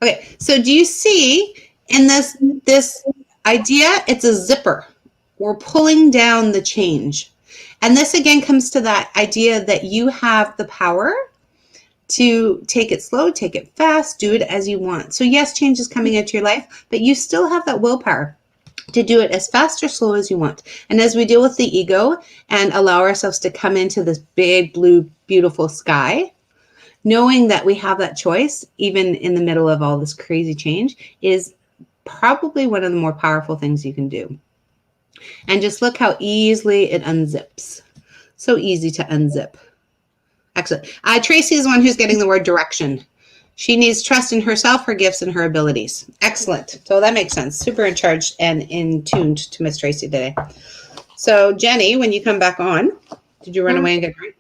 Okay. So do you see in this idea? It's a zipper. We're pulling down the change. And this again comes to that idea that you have the power to take it slow, take it fast, do it as you want. So yes, change is coming into your life, but you still have that willpower to do it as fast or slow as you want. And as we deal with the ego and allow ourselves to come into this big, blue, beautiful sky, knowing that we have that choice, even in the middle of all this crazy change, is probably one of the more powerful things you can do. And just look how easily it unzips. So easy to unzip. Excellent. Tracy is the one who's getting the word direction. She needs trust in herself, her gifts, and her abilities. Excellent. So that makes sense. Super in charge and in tuned to Miss Tracy today. So Jenny, when you come back on, did you run away and get drunk?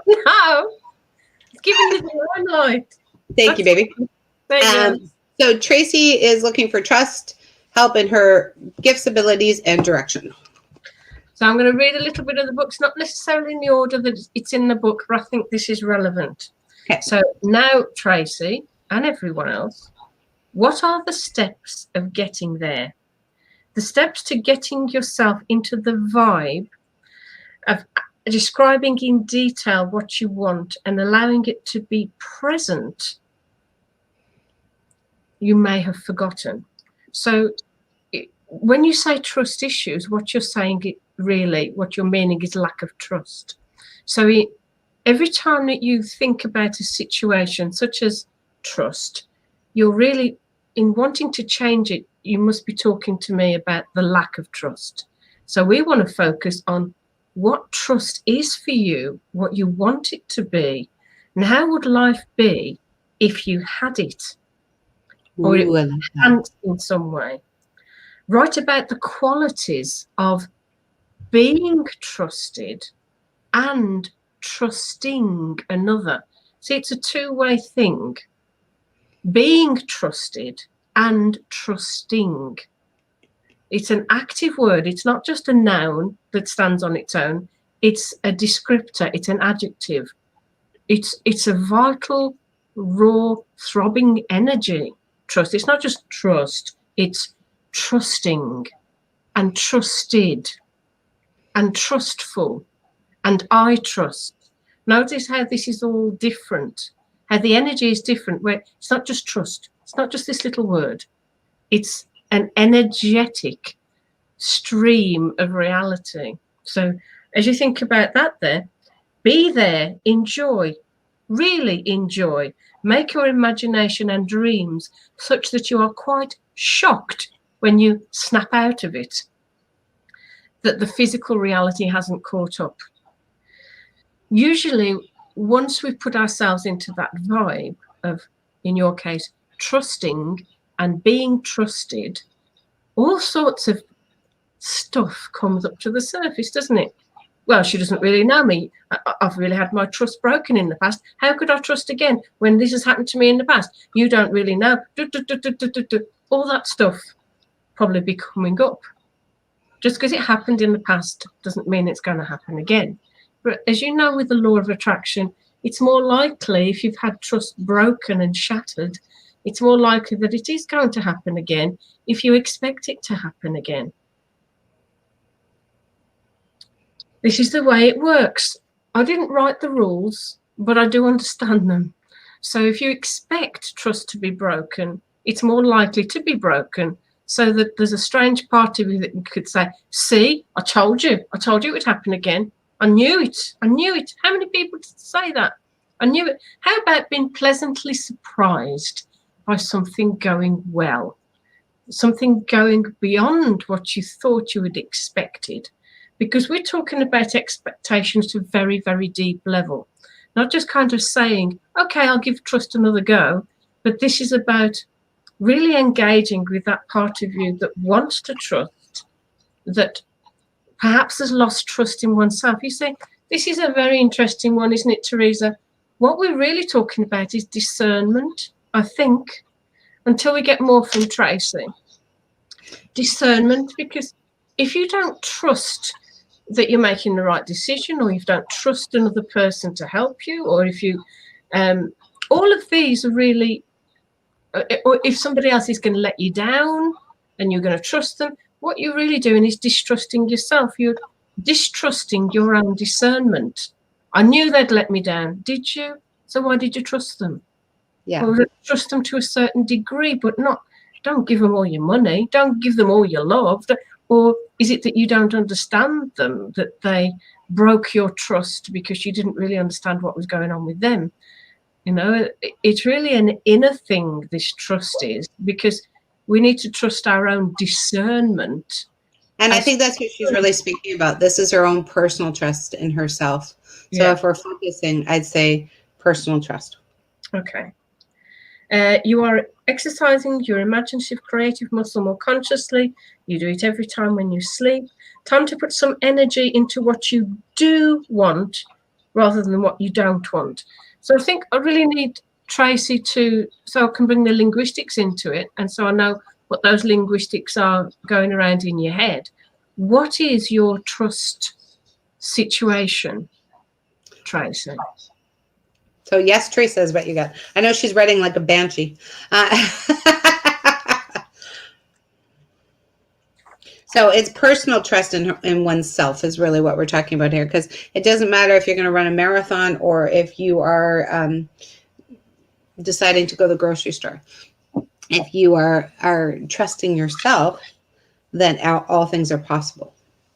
No. It's giving you the limelight. Thank you, baby. Thank you. So Tracy is looking for trust, help in her gifts, abilities, and direction. So I'm going to read a little bit of the book. It's not necessarily in the order that it's in the book, but I think this is relevant. Okay. So now, Tracy and everyone else, what are the steps of getting there? The steps to getting yourself into the vibe of describing in detail what you want and allowing it to be present, you may have forgotten. So when you say trust issues, what you're saying really, what you're meaning is lack of trust. So every time that you think about a situation such as trust, you're really, in wanting to change it, you must be talking to me about the lack of trust. So we want to focus on what trust is for you, what you want it to be, and how would life be if you had it, or it was enhanced in some way. Write about the qualities of being trusted and trusting another. See, it's a two-way thing. Being trusted and trusting. It's an active word. It's not just a noun that stands on its own. It's a descriptor. It's an adjective. It's a vital, raw, throbbing energy. Trust. It's not just trust. It's trusting and trusted and trustful and I trust. Notice how this is all different, how the energy is different, where it's not just trust. It's not just this little word. It's an energetic stream of reality. So as you think about that there, be there, enjoy, really enjoy. Make your imagination and dreams such that you are quite shocked when you snap out of it, that the physical reality hasn't caught up. Usually, once we put ourselves into that vibe of, in your case, trusting and being trusted, all sorts of stuff comes up to the surface, doesn't it? Well, she doesn't really know me. I've really had my trust broken in the past. How could I trust again when this has happened to me in the past? You don't really know. All that stuff probably be coming up. Just because it happened in the past doesn't mean it's going to happen again. But as you know, with the law of attraction, it's more likely, if you've had trust broken and shattered, it's more likely that it is going to happen again if you expect it to happen again. This is the way it works. I didn't write the rules, but I do understand them. So if you expect trust to be broken, it's more likely to be broken. So that there's a strange part of you that could say, see, I told you it would happen again. I knew it. How many people say that? I knew it. How about being pleasantly surprised by something going well? Something going beyond what you thought you had expected? Because we're talking about expectations to a very, very deep level. Not just kind of saying, okay, I'll give trust another go, but this is about really engaging with that part of you that wants to trust, that perhaps has lost trust in oneself. You say, this is a very interesting one, isn't it, Teresa? What we're really talking about is discernment, I think, until we get more from Tracy. Discernment, because if you don't trust that you're making the right decision, or you don't trust another person to help you, or if you, all of these are really, or if somebody else is going to let you down and you're going to trust them, what you're really doing is distrusting yourself. You're distrusting your own discernment. I knew they'd let me down. Did you? So why did you trust them? Yeah. Or trust them to a certain degree, but not, don't give them all your money. Don't give them all your love. Or is it that you don't understand them, that they broke your trust because you didn't really understand what was going on with them? You know, it's really an inner thing, this trust is, because we need to trust our own discernment. And I think that's what she's really speaking about. This is her own personal trust in herself. So if we're focusing, I'd say personal trust. Okay. You are exercising your imaginative creative muscle more consciously. You do it every time when you sleep. Time to put some energy into what you do want rather than what you don't want. So I think I really need Tracy so I can bring the linguistics into it, and so I know what those linguistics are going around in your head. What is your trust situation, Tracy? So yes, Teresa is what you got. I know she's writing like a banshee. So it's personal trust in oneself is really what we're talking about here, because it doesn't matter if you're going to run a marathon or if you are deciding to go to the grocery store. If you are trusting yourself, then all things are possible.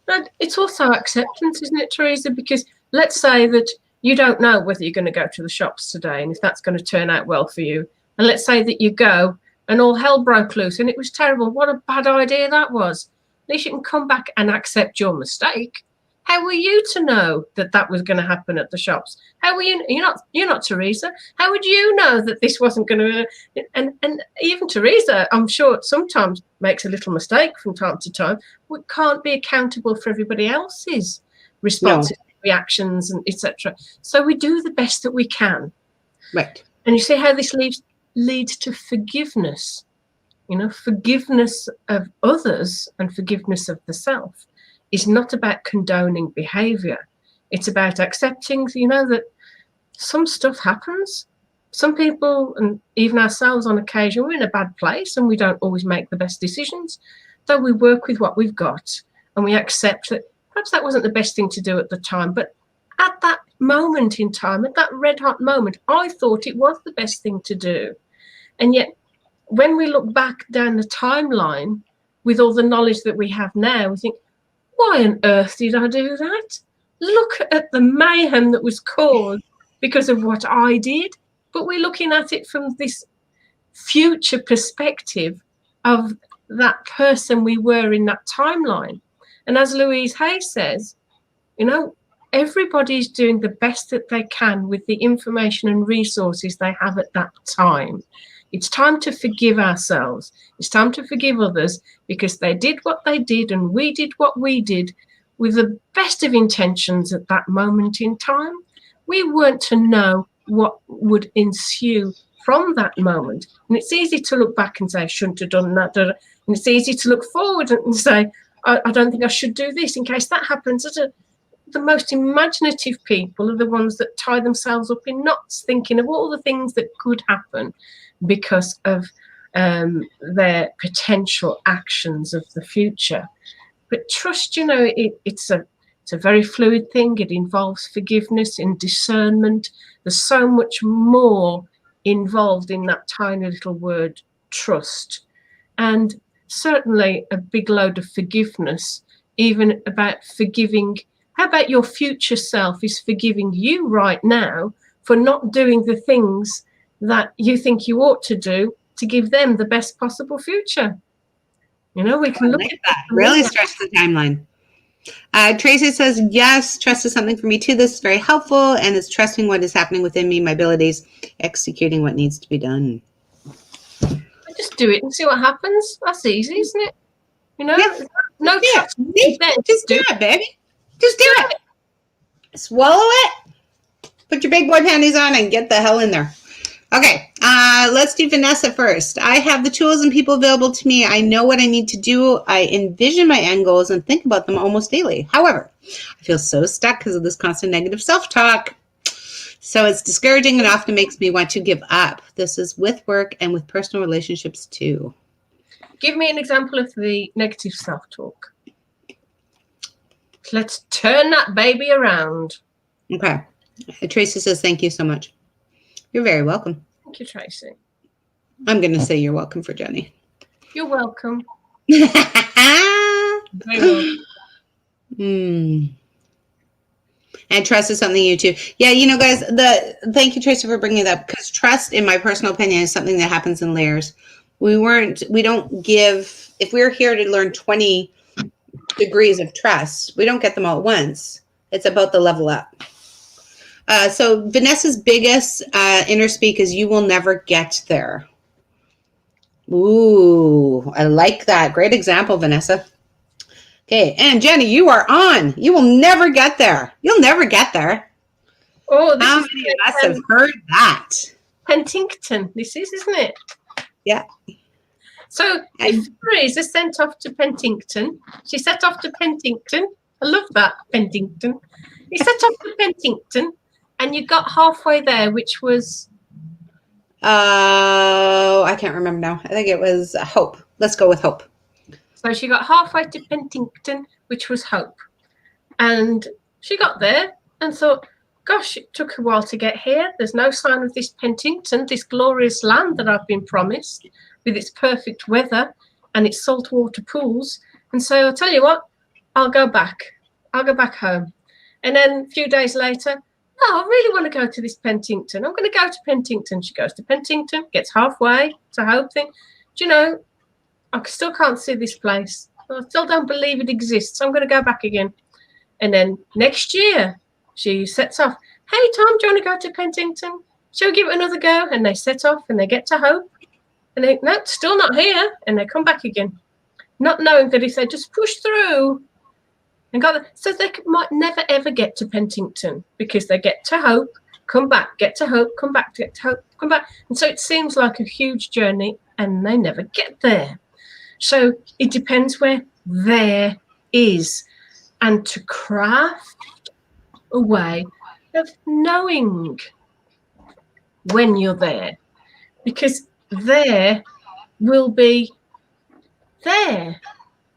But it's also acceptance, isn't it, Teresa? Because let's say that you don't know whether you're going to go to the shops today and if that's going to turn out well for you. And let's say that you go and all hell broke loose and it was terrible. What a bad idea that was. At least you can come back and accept your mistake. How were you to know that that was going to happen at the shops? How were you? You're not Teresa. How would you know that this wasn't going to? And even Teresa, I'm sure, sometimes makes a little mistake from time to time. We can't be accountable for everybody else's responses, reactions, and etc. So we do the best that we can. Right. And you see how this leads to forgiveness. You know, forgiveness of others and forgiveness of the self is not about condoning behavior. It's about accepting, that some stuff happens. Some people, and even ourselves on occasion, we're in a bad place and we don't always make the best decisions. Though we work with what we've got and we accept that perhaps that wasn't the best thing to do at the time. But at that moment in time, at that red hot moment, I thought it was the best thing to do. And yet, when we look back down the timeline with all the knowledge that we have now, we think, why on earth did I do that? look at the mayhem that was caused because of what I did. But we're looking at it from this future perspective of that person we were in that timeline. And as Louise Hay says, you know, everybody's doing the best that they can with the information and resources they have at that time. It's time to forgive ourselves. It's time to forgive others because they did what they did and we did what we did with the best of intentions at that moment in time. We weren't to know what would ensue from that moment. And it's easy to look back and say, I shouldn't have done that. And it's easy to look forward and say, I don't think I should do this in case that happens. The most imaginative people are the ones that tie themselves up in knots, thinking of all the things that could happen because of their potential actions of the future. But trust, you know, it's a very fluid thing. It involves forgiveness and discernment. There's so much more involved in that tiny little word, trust. And certainly a big load of forgiveness, even about forgiving. How about your future self is forgiving you right now for not doing the things that you think you ought to do to give them the best possible future? You know, we can look at that. Really stretch the timeline. Tracy says, yes, trust is something for me too. This is very helpful, and it's trusting what is happening within me, my abilities, executing what needs to be done. Just do it and see what happens. That's easy, isn't it? You know, yeah. no trust. Just do it, baby. Just do it. Swallow it. Put your big boy panties on and get the hell in there. Okay, let's do Vanessa first. I have the tools and people available to me. I know what I need to do. I envision my end goals and think about them almost daily. However, I feel so stuck because of this constant negative self-talk. So it's discouraging and often makes me want to give up. This is with work and with personal relationships too. Give me an example of the negative self-talk. Let's turn that baby around. Okay. Tracy says, thank you so much. You're very welcome. Thank you, Tracy. I'm going to say you're welcome for Jenny. You're welcome. Very welcome. And trust is something you too. Yeah, you know, guys, thank you, Tracy, for bringing it up, because trust, in my personal opinion, is something that happens in layers. We don't give, if we're here to learn 20 degrees of trust, we don't get them all at once. It's about the level up. So Vanessa's biggest inner speak is you will never get there. Ooh, I like that. Great example, Vanessa. Okay, and Jenny, you are on. You will never get there. You'll never get there. Oh, how many of us have heard that? Penticton, this is, isn't it? Yeah. So if Teresa sent off to Penticton, she set off to Penticton. I love that, Penticton. You set off to Penticton, and you got halfway there, which was... I can't remember now. I think it was Hope. Let's go with Hope. So she got halfway to Penticton, which was Hope. And she got there and thought, gosh, it took a while to get here. There's no sign of this Penticton, this glorious land that I've been promised, with its perfect weather and its saltwater pools. And so I'll tell you what, I'll go back. I'll go back home. And then a few days later, oh, I really want to go to this Penticton. I'm going to go to Penticton. She goes to Penticton, gets halfway to Hope, thing. Do you know, I still can't see this place. I still don't believe it exists. I'm going to go back again. And then next year, she sets off. Hey, Tom, do you want to go to Penticton? Shall we give it another go? And they set off and they get to Hope. And they, no, still not here. And they come back again, not knowing that if they just push through and got there, so they might never, ever get to Penticton because they get to Hope, come back, get to Hope, come back, get to Hope, come back. And so it seems like a huge journey and they never get there. So it depends where there is, and to craft a way of knowing when you're there, because there will be there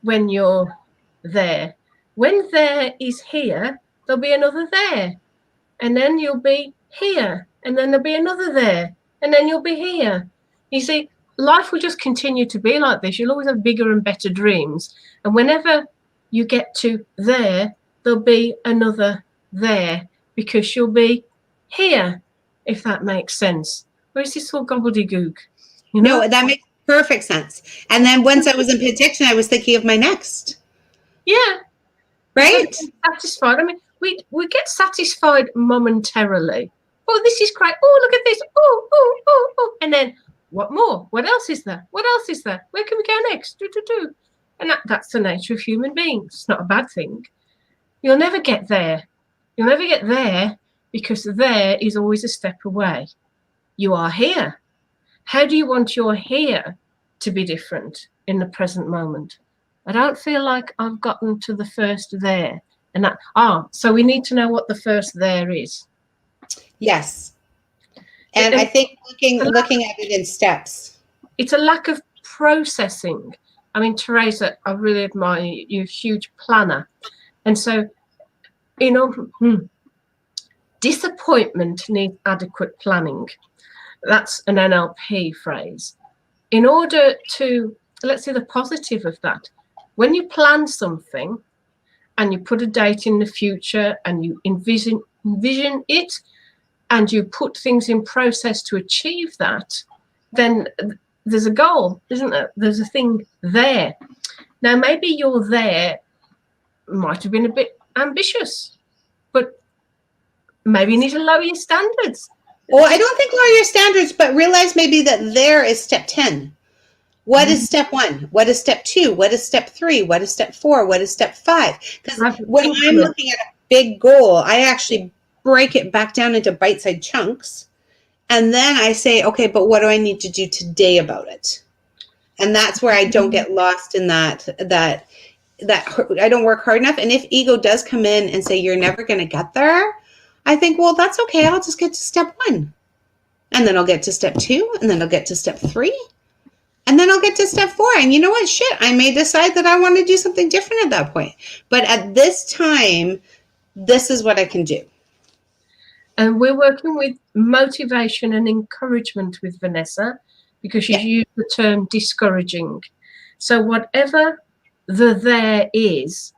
when you're there. When there is here, there'll be another there, and then you'll be here, and then there'll be another there, and then you'll be here. You see, life will just continue to be like this. You'll always have bigger and better dreams. And whenever you get to there, there'll be another there because you'll be here, if that makes sense. Or is this all gobbledygook? You know? No, that makes perfect sense. And then once I was in protection, I was thinking of my next. Yeah. Right? Satisfied. I mean, we get satisfied momentarily. Oh, this is great. Oh, look at this. Oh, oh, oh, oh. And then what more? What else is there? What else is there? Where can we go next? Do. And that's the nature of human beings. It's not a bad thing. You'll never get there. You'll never get there because there is always a step away. You are here. How do you want your here to be different in the present moment? I don't feel like I've gotten to the first there. And so we need to know what the first there is. Yes. And I think looking at it in steps. It's a lack of processing. I mean, Teresa, I really admire you. You're a huge planner. And so, disappointment needs adequate planning. That's an NLP phrase. In order to, let's see the positive of that. When you plan something and you put a date in the future and you envision it and you put things in process to achieve that, then there's a goal, isn't there? There's a thing there. Now, maybe your there might have been a bit ambitious, but maybe you need to lower your standards. Well, I don't think lower your standards, but realize maybe that there is step 10. What is step 1? What is step 2? What is step 3? What is step 4? What is step 5? Because when I'm looking at a big goal, I actually break it back down into bite-sized chunks. And then I say, okay, but what do I need to do today about it? And that's where I don't get lost in that I don't work hard enough. And if ego does come in and say, you're never going to get there, I think, well, that's okay. I'll just get to step 1. And then I'll get to step 2. And then I'll get to step 3. And then I'll get to step 4. And you know what? Shit, I may decide that I want to do something different at that point. But at this time, this is what I can do. And we're working with motivation and encouragement with Vanessa because she's used the term discouraging. So whatever the there is,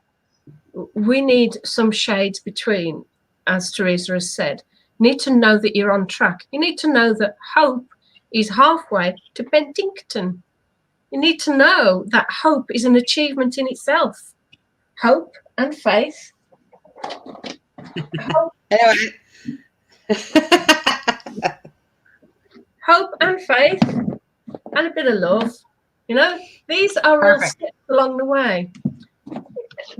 we need some shades between, as Teresa has said. You need to know that you're on track. You need to know that hope is halfway to Bentington. You need to know that hope is an achievement in itself. Hope and faith. Hope and faith and a bit of love. You know, these are all steps along the way.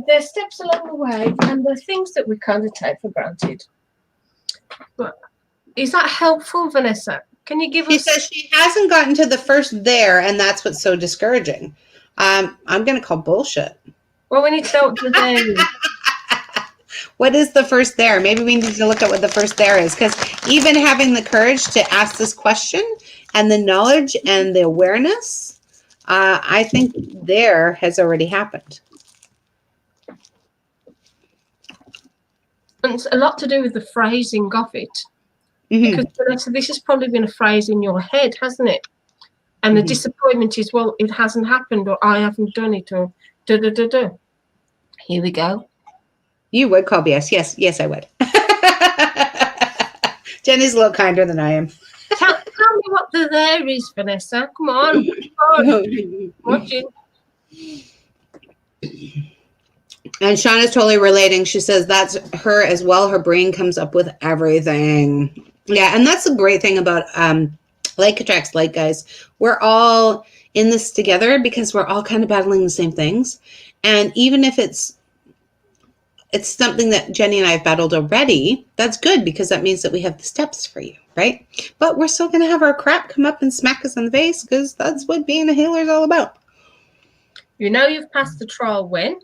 They're steps along the way and they're things that we kind of take for granted. But is that helpful, Vanessa? Can you give us... She says she hasn't gotten to the first there, and that's what's so discouraging. I'm going to call bullshit. Well, we need to know what the there is. What is the first there? Maybe we need to look at what the first there is, because even having the courage to ask this question and the knowledge and the awareness, I think there has already happened. And it's a lot to do with the phrasing of it. Because Vanessa, this has probably been a phrase in your head, hasn't it? And the disappointment is, well, it hasn't happened, or I haven't done it, or da-da-da-da. Here we go. You would call BS. Yes, I would. Jenny's a little kinder than I am. Tell me what the there is, Vanessa. Come on. Watch it. And Shauna's totally relating. She says that's her as well. Her brain comes up with everything. Yeah, and that's the great thing about like attracts like, guys. We're all in this together because we're all kind of battling the same things. And even if it's something that Jenny and I have battled already, that's good because that means that we have the steps for you, right? But we're still going to have our crap come up and smack us in the face because that's what being a healer is all about. You know you've passed the trial when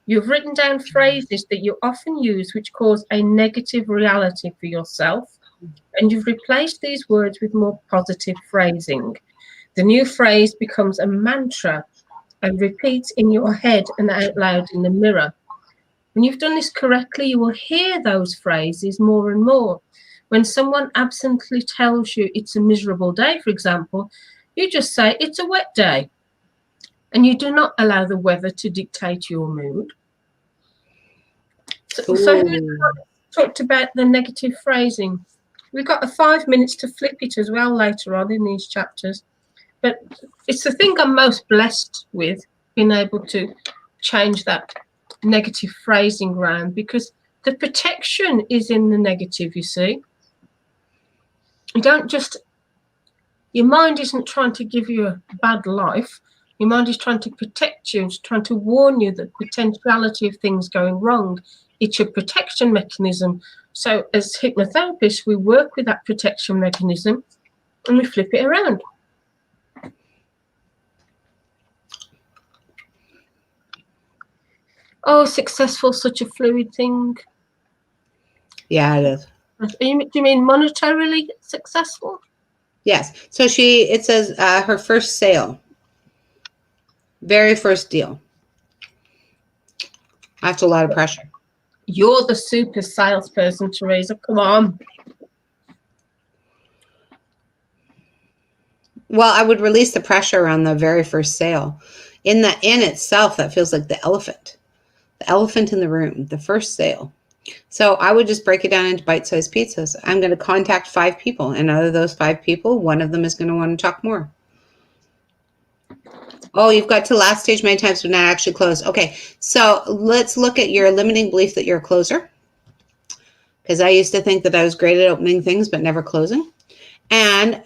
you've written down phrases that you often use which cause a negative reality for yourself, and you've replaced these words with more positive phrasing. The new phrase becomes a mantra and repeats in your head and out loud in the mirror. When you've done this correctly, you will hear those phrases more and more. When someone absently tells you it's a miserable day, for example, you just say it's a wet day. And you do not allow the weather to dictate your mood. So talked about the negative phrasing. We've got 5 minutes to flip it as well later on in these chapters. But it's the thing I'm most blessed with, being able to change that negative phrasing round, because the protection is in the negative, you see. You don't just, your mind isn't trying to give you a bad life. Your mind is trying to protect you, it's trying to warn you the potentiality of things going wrong. It's your protection mechanism. So as hypnotherapists, we work with that protection mechanism and we flip it around. Oh, successful, such a fluid thing. Yeah, it is. Do you mean monetarily successful? Yes. So it says her first sale, very first deal. That's a lot of pressure. You're the super salesperson, Teresa. Come on. Well, I would release the pressure on the very first sale. In itself, that feels like the elephant in the room, the first sale. So I would just break it down into bite-sized pizzas. I'm going to contact 5 people, and out of those 5 people, one of them is going to want to talk more. Oh, you've got to last stage many times, but not actually close. Okay, so let's look at your limiting belief that you're a closer. Because I used to think that I was great at opening things, but never closing. And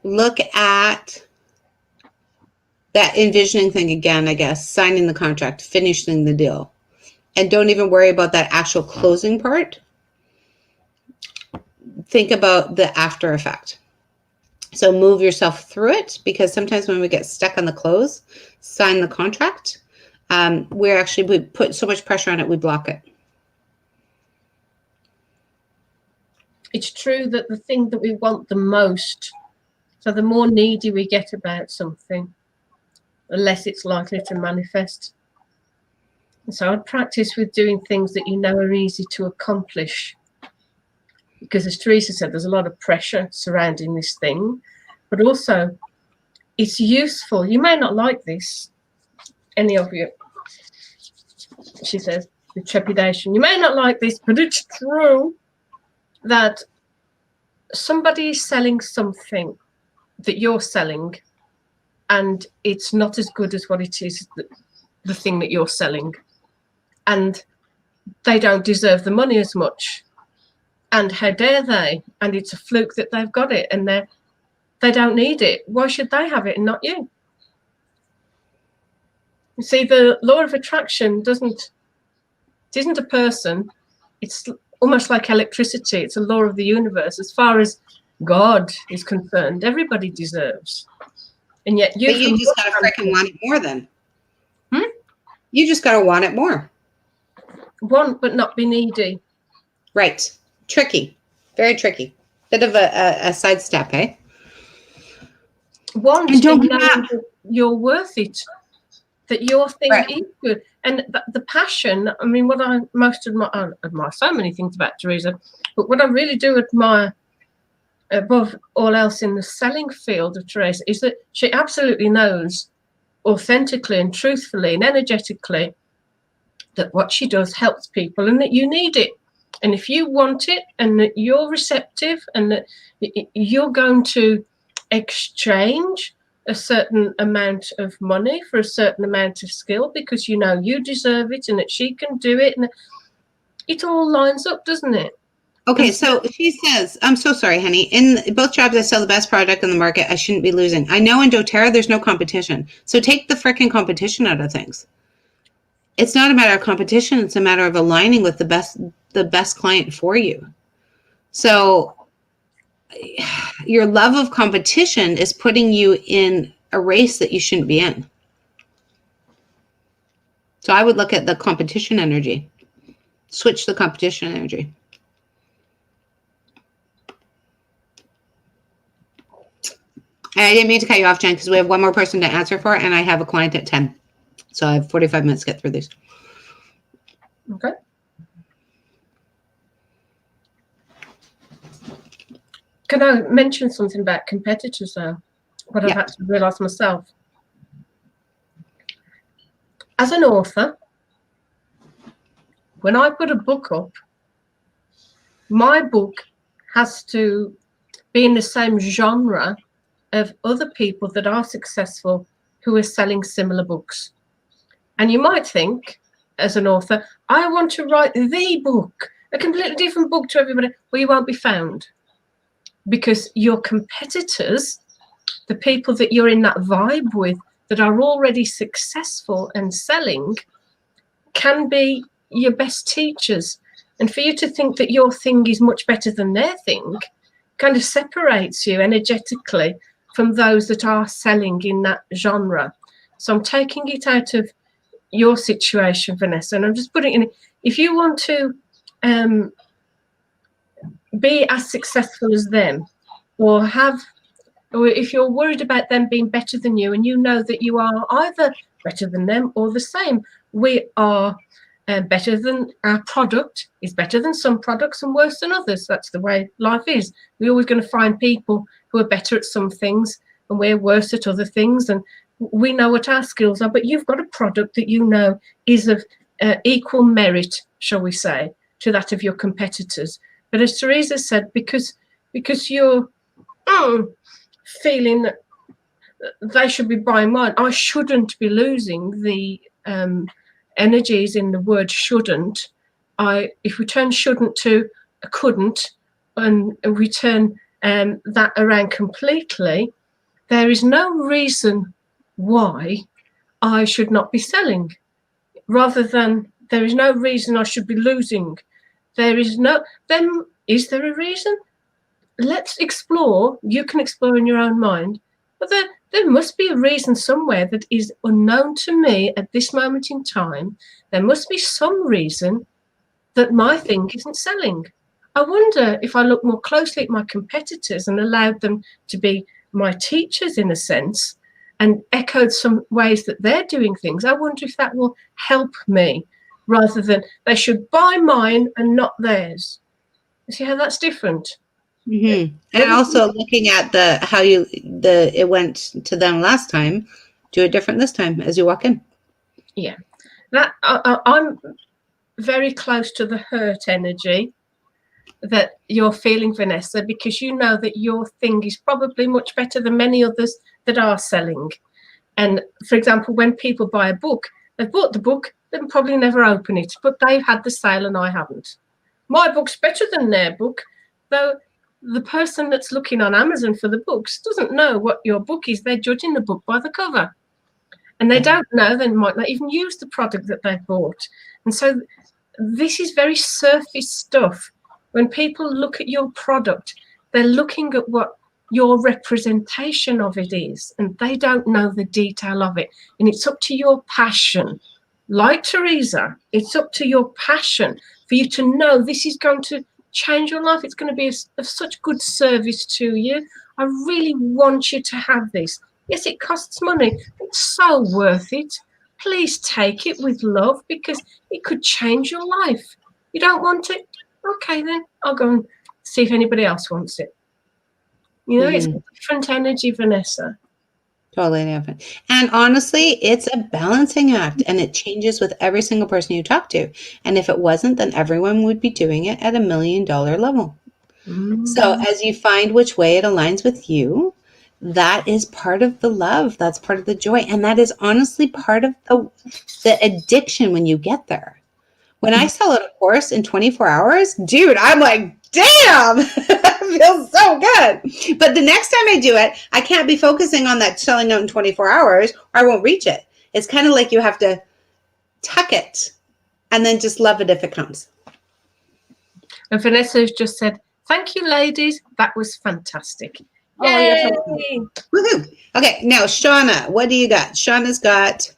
look at that envisioning thing again, I guess. Signing the contract, finishing the deal. And don't even worry about that actual closing part. Think about the after effect. So move yourself through it, because sometimes when we get stuck on the close, sign the contract, we put so much pressure on it, we block it. It's true that the thing that we want the most, so the more needy we get about something, the less it's likely to manifest. And so I'd practice with doing things that you know are easy to accomplish. Because as Teresa said, there's a lot of pressure surrounding this thing, but also it's useful. You may not like this, any of you, she says, with trepidation. You may not like this, but it's true that somebody is selling something that you're selling, and it's not as good as what it is, the thing that you're selling. And they don't deserve the money as much. And how dare they? And it's a fluke that they've got it, and they don't need it. Why should they have it and not you? You see, the law of attraction isn't a person. It's almost like electricity. It's a law of the universe. As far as God is concerned, everybody deserves. And yet you just got to freaking want it more then. You just got to want it more. Want, but not be needy. Right. Tricky. Very tricky. Bit of a sidestep, eh? Want, and don't know that you're worth it. That your thing is good. And the passion, I mean, what I most admire, I admire so many things about Teresa, but what I really do admire above all else in the selling field of Teresa is that she absolutely knows authentically and truthfully and energetically that what she does helps people and that you need it. And if you want it and that you're receptive and that you're going to exchange a certain amount of money for a certain amount of skill because you know you deserve it and that she can do it, and it all lines up, doesn't it? Okay, so she says, I'm so sorry, honey. In both jobs, I sell the best product in the market. I shouldn't be losing. I know in doTERRA, there's no competition. So take the frickin' competition out of things. It's not a matter of competition. It's a matter of aligning with the best client for you. So your love of competition is putting you in a race that you shouldn't be in. So I would look at the competition energy. Switch the competition energy. And I didn't mean to cut you off, Jen, because we have one more person to answer for, and I have a client at 10. So I have 45 minutes to get through these. Okay. Can I mention something about competitors, though? What I've had to realise myself. As an author, when I put a book up, my book has to be in the same genre of other people that are successful who are selling similar books. And you might think, as an author, I want to write the book, a completely different book to everybody. Well, you won't be found, because your competitors, the people that you're in that vibe with, that are already successful and selling, can be your best teachers. And for you to think that your thing is much better than their thing kind of separates you energetically from those that are selling in that genre. So I'm taking it out of your situation, Vanessa, and I'm just putting in, if you want to be as successful as them, or if you're worried about them being better than you, and you know that you are either better than them or the same, we are better than, our product is better than some products and worse than others. That's the way life is. We're always going to find people who are better at some things and we're worse at other things, and we know what our skills are, but you've got a product that you know is of equal merit, shall we say, to that of your competitors. But as Teresa said, because you're feeling that they should be buying mine, I shouldn't be losing. The energies in the word shouldn't. If we turn shouldn't to couldn't, and we turn that around completely, there is no reason why I should not be selling, rather than there is no reason I should be losing. There is no, then is there a reason? Let's explore. You can explore in your own mind, but there must be a reason somewhere that is unknown to me at this moment in time. There must be some reason that my thing isn't selling. I wonder if I look more closely at my competitors and allowed them to be my teachers in a sense, and echoed some ways that they're doing things, I wonder if that will help me, rather than they should buy mine and not theirs. You see how that's different? Mm-hmm. And also looking at it went to them last time, do it different this time as you walk in. Yeah, that I'm very close to the hurt energy that you're feeling, Vanessa, because you know that your thing is probably much better than many others that are selling. And for example, when people buy a book, they've bought the book, they'll probably never open it, but they've had the sale and I haven't. My book's better than their book, though the person that's looking on Amazon for the books doesn't know what your book is. They're judging the book by the cover. And they don't know, they might not even use the product that they've bought. And so this is very surface stuff. When people look at your product, they're looking at what your representation of it is, and they don't know the detail of it. And it's up to your passion. Like Teresa, it's up to your passion for you to know this is going to change your life. It's going to be of such good service to you. I really want you to have this. Yes, it costs money. It's so worth it. Please take it with love, because it could change your life. You don't want it? Okay, then I'll go and see if anybody else wants it. You know, It's a different energy, Vanessa. Totally different. And honestly, it's a balancing act, and it changes with every single person you talk to. And if it wasn't, then everyone would be doing it at $1 million level. So as you find which way it aligns with you, that is part of the love. That's part of the joy. And that is honestly part of the addiction when you get there. When I sell a course in 24 hours, dude, I'm like, damn, it feels so good. But the next time I do it, I can't be focusing on that selling out in 24 hours or I won't reach it. It's kind of like you have to tuck it and then just love it if it comes. And Vanessa has just said, thank you, ladies. That was fantastic. Oh, you're so welcome. Woohoo. Okay, now, Shauna, what do you got? Shauna's got...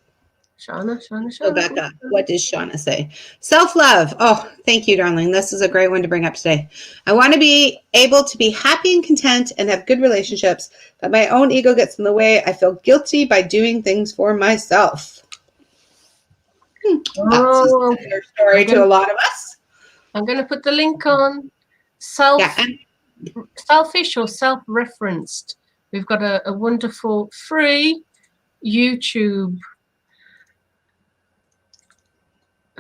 Shauna. Go back up. What does Shauna say? Self-love. Oh, thank you, darling. This is a great one to bring up today. I want to be able to be happy and content and have good relationships, but my own ego gets in the way. I feel guilty by doing things for myself. That's a similar story to a lot of us. I'm going to put the link on selfish or self-referenced. We've got a wonderful free YouTube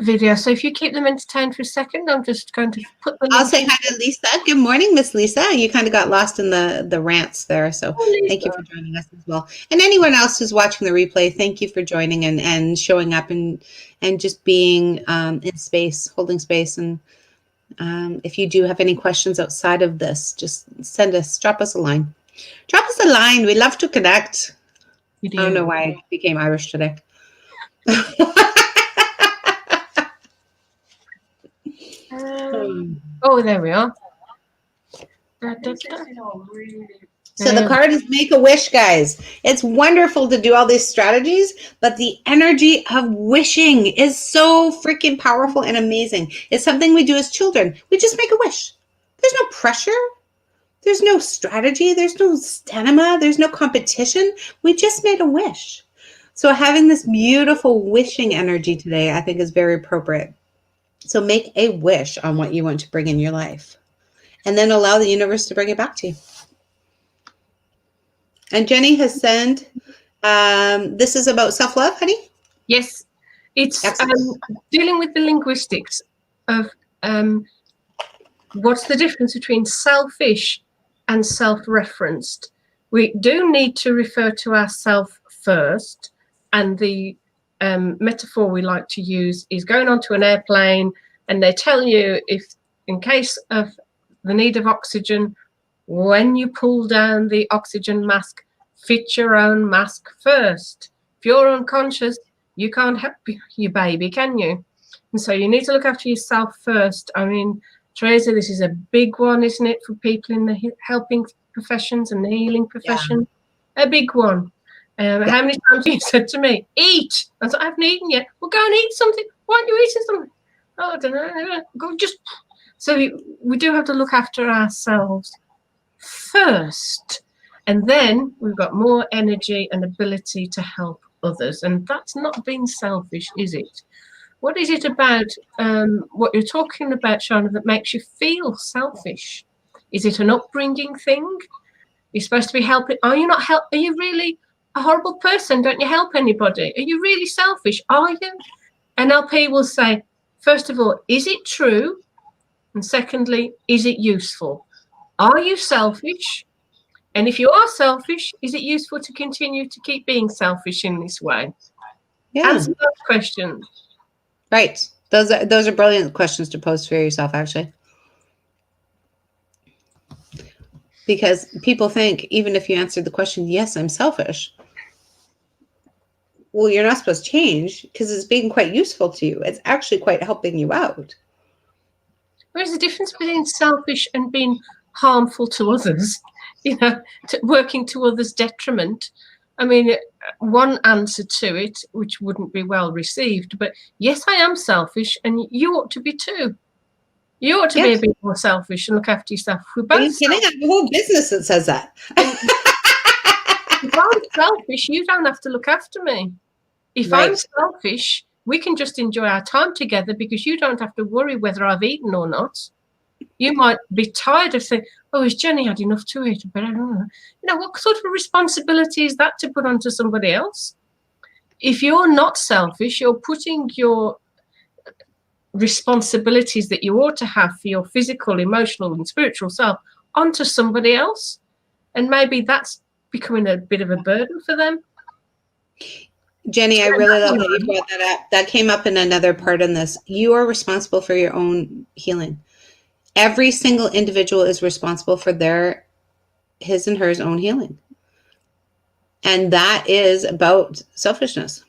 video. So if you keep them entertained for a second, I'm just going to put the link. I'll say hi to Lisa. Good morning, Miss Lisa. You kind of got lost in the rants there. So thank you for joining us as well. And anyone else who's watching the replay, thank you for joining and showing up and just being in space, holding space. And if you do have any questions outside of this, just drop us a line. Drop us a line. We love to connect. I don't know why I became Irish today. Oh, there we are. So the card is make a wish, guys. It's wonderful to do all these strategies, but the energy of wishing is so freaking powerful and amazing. It's something we do as children. We just make a wish. There's no pressure. There's no strategy. There's no stamina. There's no competition. We just made a wish. So having this beautiful wishing energy today, I think is very appropriate. So make a wish on what you want to bring in your life, and then allow the universe to bring it back to you. And Jennie has sent, this is about self-love, honey? Yes. It's dealing with the linguistics of what's the difference between selfish and self-referenced. We do need to refer to ourselves first, and the metaphor we like to use is going onto an airplane and they tell you, if in case of the need of oxygen, when you pull down the oxygen mask, fit your own mask first. If you're unconscious, you can't help your baby, can you? And so you need to look after yourself first. I mean, Teresa, this is a big one, isn't it, for people in the helping professions and the healing profession? Yeah. A big one. How many times have you said to me, eat? I said, I haven't eaten yet. Well, go and eat something. Why aren't you eating something? Oh, I don't know. Go just. So we do have to look after ourselves first. And then we've got more energy and ability to help others. And that's not being selfish, is it? What is it about what you're talking about, Shana, that makes you feel selfish? Is it an upbringing thing? You're supposed to be helping. Are you not Are you really a horrible person? Don't you help anybody? Are you really selfish? Are you? NLP will say, first of all, is it true? And secondly, is it useful? Are you selfish? And if you are selfish, is it useful to continue to keep being selfish in this way? Yeah. Answer those questions. Right. Those are brilliant questions to pose for yourself, actually. Because people think, even if you answered the question, yes, I'm selfish. Well, you're not supposed to change because it's being quite useful to you. It's actually quite helping you out. There's a difference between selfish and being harmful to others, you know, working to others' detriment. I mean, one answer to it, which wouldn't be well received, but yes, I am selfish, and you ought to be too. You ought to be a bit more selfish and look after yourself. We're both. Are you kidding? I have a whole business that says that. If I'm selfish, you don't have to look after me. If I'm selfish, we can just enjoy our time together because you don't have to worry whether I've eaten or not. You might be tired of saying, oh, has Jennie had enough to eat? But I don't know. You know, what sort of responsibility is that to put onto somebody else? If you're not selfish, you're putting your responsibilities that you ought to have for your physical, emotional, and spiritual self onto somebody else. And maybe that's becoming a bit of a burden for them. Jennie, I really love that you brought that up. That came up in another part in this. You are responsible for your own healing. Every single individual is responsible for his and hers own healing. And that is about selfishness.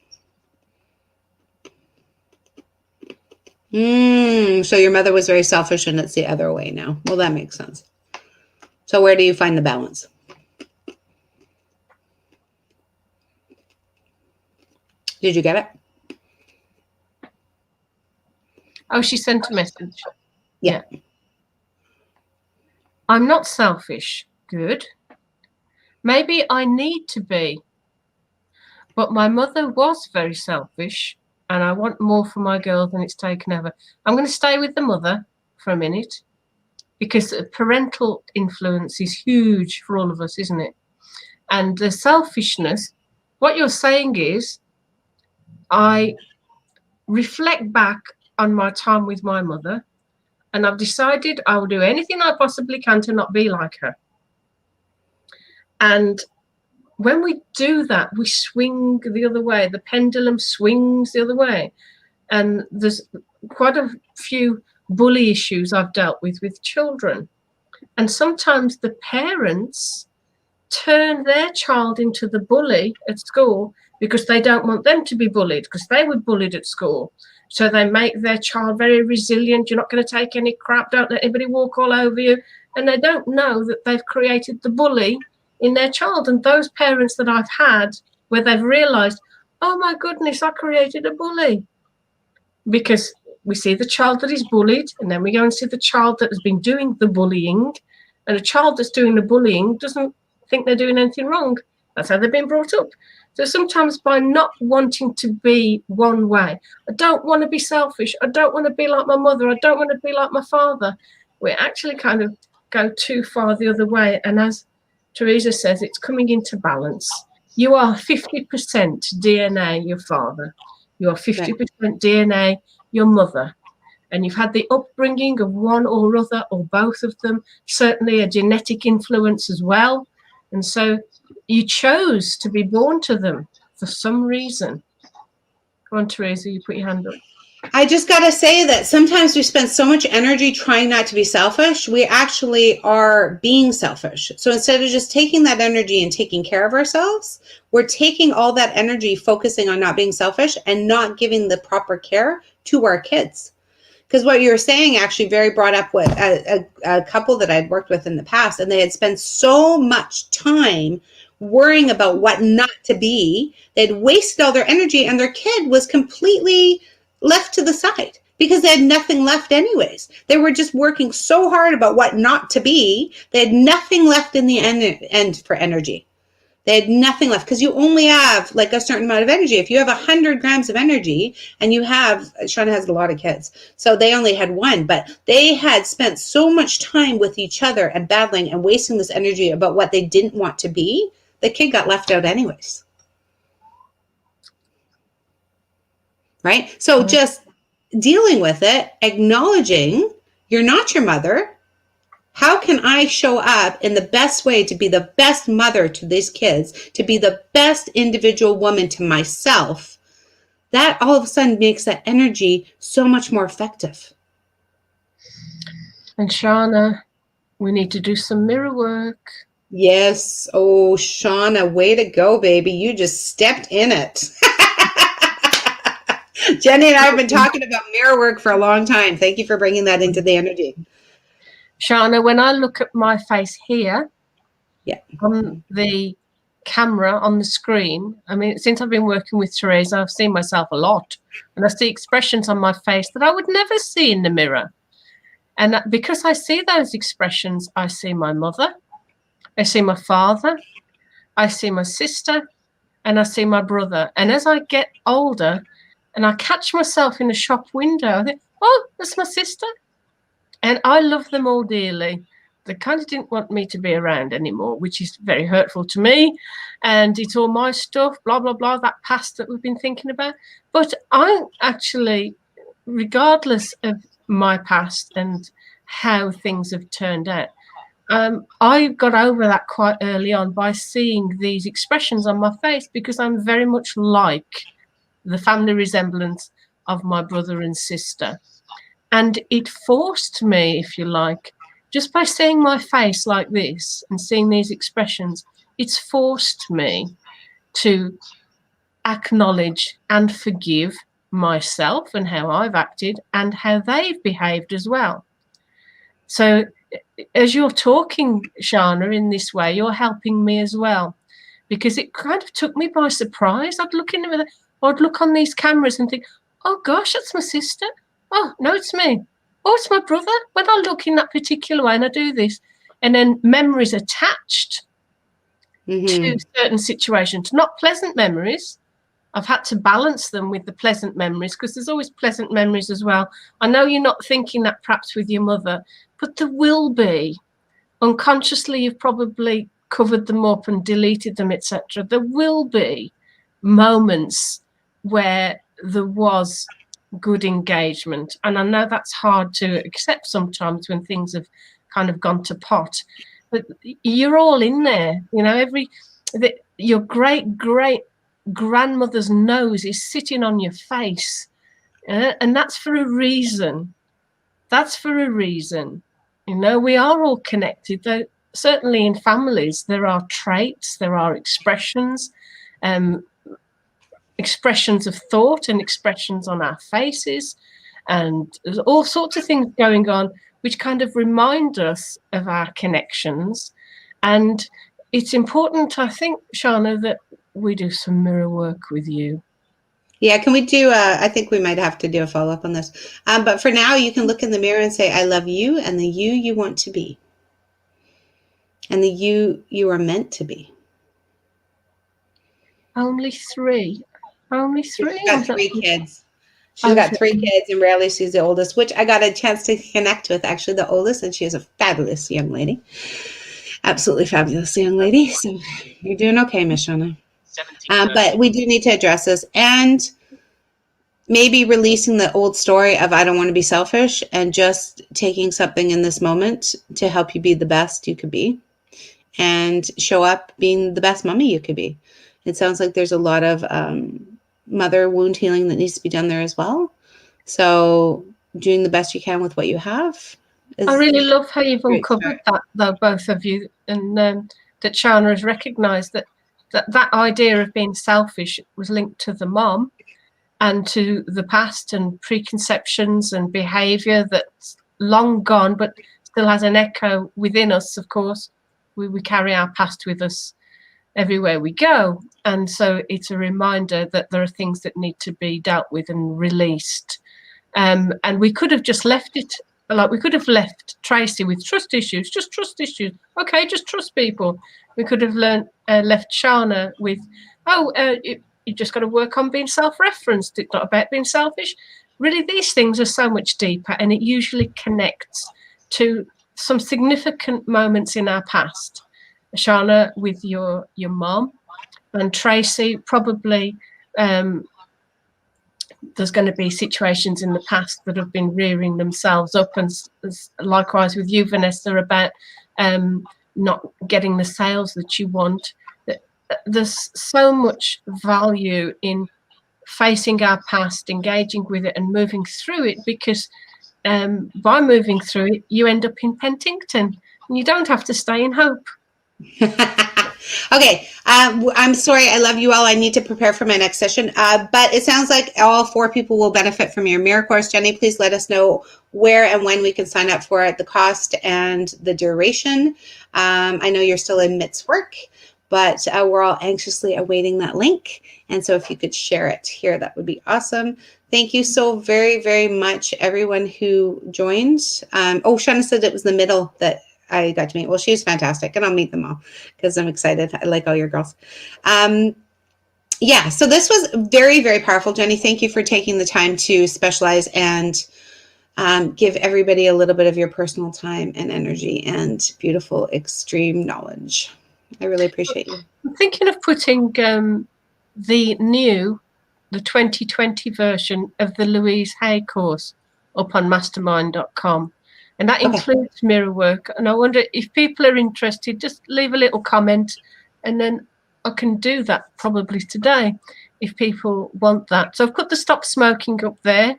So your mother was very selfish and it's the other way now. Well, that makes sense. So where do you find the balance? Did you get it? Oh, she sent a message. Yeah. I'm not selfish. Good. Maybe I need to be. But my mother was very selfish, and I want more for my girl than it's taken over. I'm going to stay with the mother for a minute because parental influence is huge for all of us, isn't it? And the selfishness, what you're saying is, I reflect back on my time with my mother, and I've decided I will do anything I possibly can to not be like her. And when we do that, we swing the other way. The pendulum swings the other way. And there's quite a few bully issues I've dealt with children. And sometimes the parents turn their child into the bully at school because they don't want them to be bullied, because they were bullied at school. So they make their child very resilient. You're not going to take any crap. Don't let anybody walk all over you. And they don't know that they've created the bully in their child. And those parents that I've had where they've realized, oh my goodness, I created a bully. Because we see the child that is bullied, and then we go and see the child that has been doing the bullying. And a child that's doing the bullying doesn't think they're doing anything wrong. That's how they've been brought up. So sometimes by not wanting to be one way, I don't want to be selfish, I don't want to be like my mother, I don't want to be like my father, we actually kind of go too far the other way. And as Teresa says, it's coming into balance. You are 50% DNA your father, you are 50% DNA your mother, and you've had the upbringing of one or other or both of them, certainly a genetic influence as well. And so you chose to be born to them for some reason. Come on, Teresa, you put your hand up. I just got to say that sometimes we spend so much energy trying not to be selfish, we actually are being selfish. So instead of just taking that energy and taking care of ourselves, we're taking all that energy focusing on not being selfish and not giving the proper care to our kids. Because what you were saying actually very brought up what a couple that I'd worked with in the past, and they had spent so much time worrying about what not to be. They'd wasted all their energy, and their kid was completely left to the side because they had nothing left anyways. They were just working so hard about what not to be. They had nothing left in the end for energy. They had nothing left because you only have like a certain amount of energy. If you have 100 grams of energy and you have, Shauna has a lot of kids, so they only had one, but they had spent so much time with each other and battling and wasting this energy about what they didn't want to be, the kid got left out anyways. Right? So just dealing with it, acknowledging you're not your mother. How can I show up in the best way to be the best mother to these kids, to be the best individual woman to myself? That all of a sudden makes that energy so much more effective. And Shauna, we need to do some mirror work. Yes. Oh, Shauna, way to go, baby. You just stepped in it. Jennie and I have been talking about mirror work for a long time. Thank you for bringing that into the energy. Shauna, when I look at my face here, on the camera, on the screen, I mean, since I've been working with Teresa, I've seen myself a lot, and I see expressions on my face that I would never see in the mirror. And because I see those expressions, I see my mother, I see my father, I see my sister, and I see my brother. And as I get older and I catch myself in a shop window, I think, oh, that's my sister. And I love them all dearly. They kind of didn't want me to be around anymore, which is very hurtful to me. And it's all my stuff, blah, blah, blah, that past that we've been thinking about. But I actually, regardless of my past and how things have turned out, I got over that quite early on by seeing these expressions on my face, because I'm very much like the family resemblance of my brother and sister. And it forced me, if you like, just by seeing my face like this and seeing these expressions, it's forced me to acknowledge and forgive myself and how I've acted and how they've behaved as well. So as you're talking, Shauna, in this way, you're helping me as well, because it kind of took me by surprise. I'd look on these cameras and think, oh gosh, that's my sister. Oh, no, it's me. Oh, it's my brother. When I look in that particular way and I do this, and then memories attached to certain situations, not pleasant memories. I've had to balance them with the pleasant memories, because there's always pleasant memories as well. I know you're not thinking that perhaps with your mother, but there will be. Unconsciously, you've probably covered them up and deleted them, etc. There will be moments where there was good engagement. And I know that's hard to accept sometimes when things have kind of gone to pot. But you're all in there, you know. Your great grandmother's nose is sitting on your face, and that's for a reason. That's for a reason. You know, we are all connected. Though certainly in families, there are traits, there are expressions, um, expressions of thought and expressions on our faces, and there's all sorts of things going on which kind of remind us of our connections. And it's important, I think, Shana, that we do some mirror work with you. Yeah, can we do, I think we might have to do a follow-up on this. But for now, you can look in the mirror and say, I love you and the you want to be. And the you are meant to be. Only three. Only three? She's got 3 kids. She's got 3 kids and rarely sees the oldest, which I got a chance to connect with, actually, the oldest, and she is a fabulous young lady. Absolutely fabulous young lady. So you're doing okay, Miss Shauna. But we do need to address this, and maybe releasing the old story of I don't want to be selfish and just taking something in this moment to help you be the best you could be and show up being the best mommy you could be. It sounds like there's a lot of mother wound healing that needs to be done there as well. So doing the best you can with what you have. I really love how you've uncovered that, though, both of you, and that Shana has recognised that idea of being selfish was linked to the mom and to the past and preconceptions and behaviour that's long gone, but still has an echo within us. Of course, we carry our past with us everywhere we go, and so it's a reminder that there are things that need to be dealt with and released. And we could have just left it, like we could have left Tracy with trust issues, just trust issues. Okay, just trust people. We could have left Shana with, you just got to work on being self-referenced. It's not about being selfish. Really, these things are so much deeper, and it usually connects to some significant moments in our past. Shana with your mom, and Tracy probably there's going to be situations in the past that have been rearing themselves up, and likewise with you, Vanessa, about not getting the sales that you want. There's so much value in facing our past, engaging with it and moving through it, because by moving through it, you end up in Penticton and you don't have to stay in Hope. Okay, I'm sorry. I love you all. I need to prepare for my next session. But it sounds like all 4 people will benefit from your mirror course. Jenny, please let us know where and when we can sign up for it, the cost and the duration. I know you're still in midst work, but we're all anxiously awaiting that link. And so if you could share it here, that would be awesome. Thank you so very, very much, everyone who joined. Shauna said it was the middle that I got to meet. Well, she was fantastic, and I'll meet them all because I'm excited. I like all your girls. Yeah, so this was very, very powerful. Jenny, thank you for taking the time to specialize and give everybody a little bit of your personal time and energy and beautiful, extreme knowledge. I really appreciate you. I'm thinking of putting the 2020 version of the Louise Hay course up on mastermind.com. And that includes mirror work. And I wonder if people are interested, just leave a little comment, and then I can do that probably today if people want that. So I've put the Stop Smoking up there,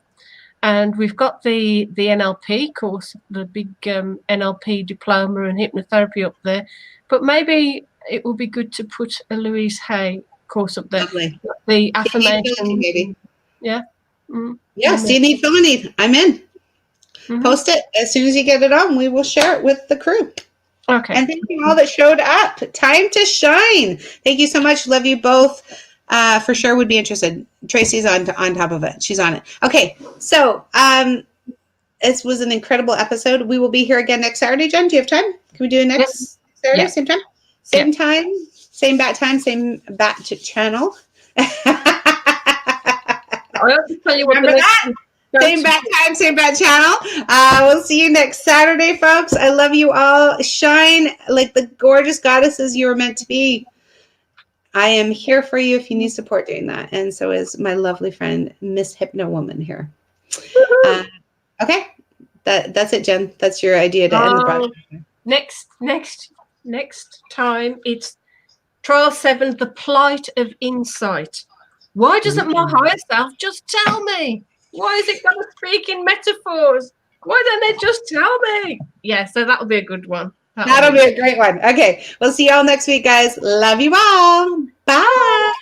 and we've got the NLP course, the big NLP diploma and hypnotherapy up there. But maybe it will be good to put a Louise Hay course up there. Lovely. The affirmation. Yeah. Yes, do you need Philony? I'm in. Post it as soon as you get it on. We will share it with the crew. Okay. And thank you all that showed up. Time to shine. Thank you so much. Love you both. For sure would be interested. Tracy's on top of it. She's on it. Okay. So this was an incredible episode. We will be here again next Saturday. Jen, do you have time? Can we do it next Saturday? Same time? Same time? Same bat time? Same bat channel? I have to tell you what. Remember that? Same bad time, same bad channel. We'll see you next Saturday, folks. I love you all. Shine like the gorgeous goddesses you were meant to be. I am here for you if you need support doing that. And so is my lovely friend, Miss Hypnowoman here. Okay, that's it, Jen. That's your idea to end the broadcast. Next time it's trial 7, the plight of insight. Why doesn't my higher self just tell me? Why is it got to speak in metaphors? Why don't they just tell me? Yeah, so that'll be a good one. That'll be a great one. Okay, we'll see you all next week, guys. Love you all. Bye.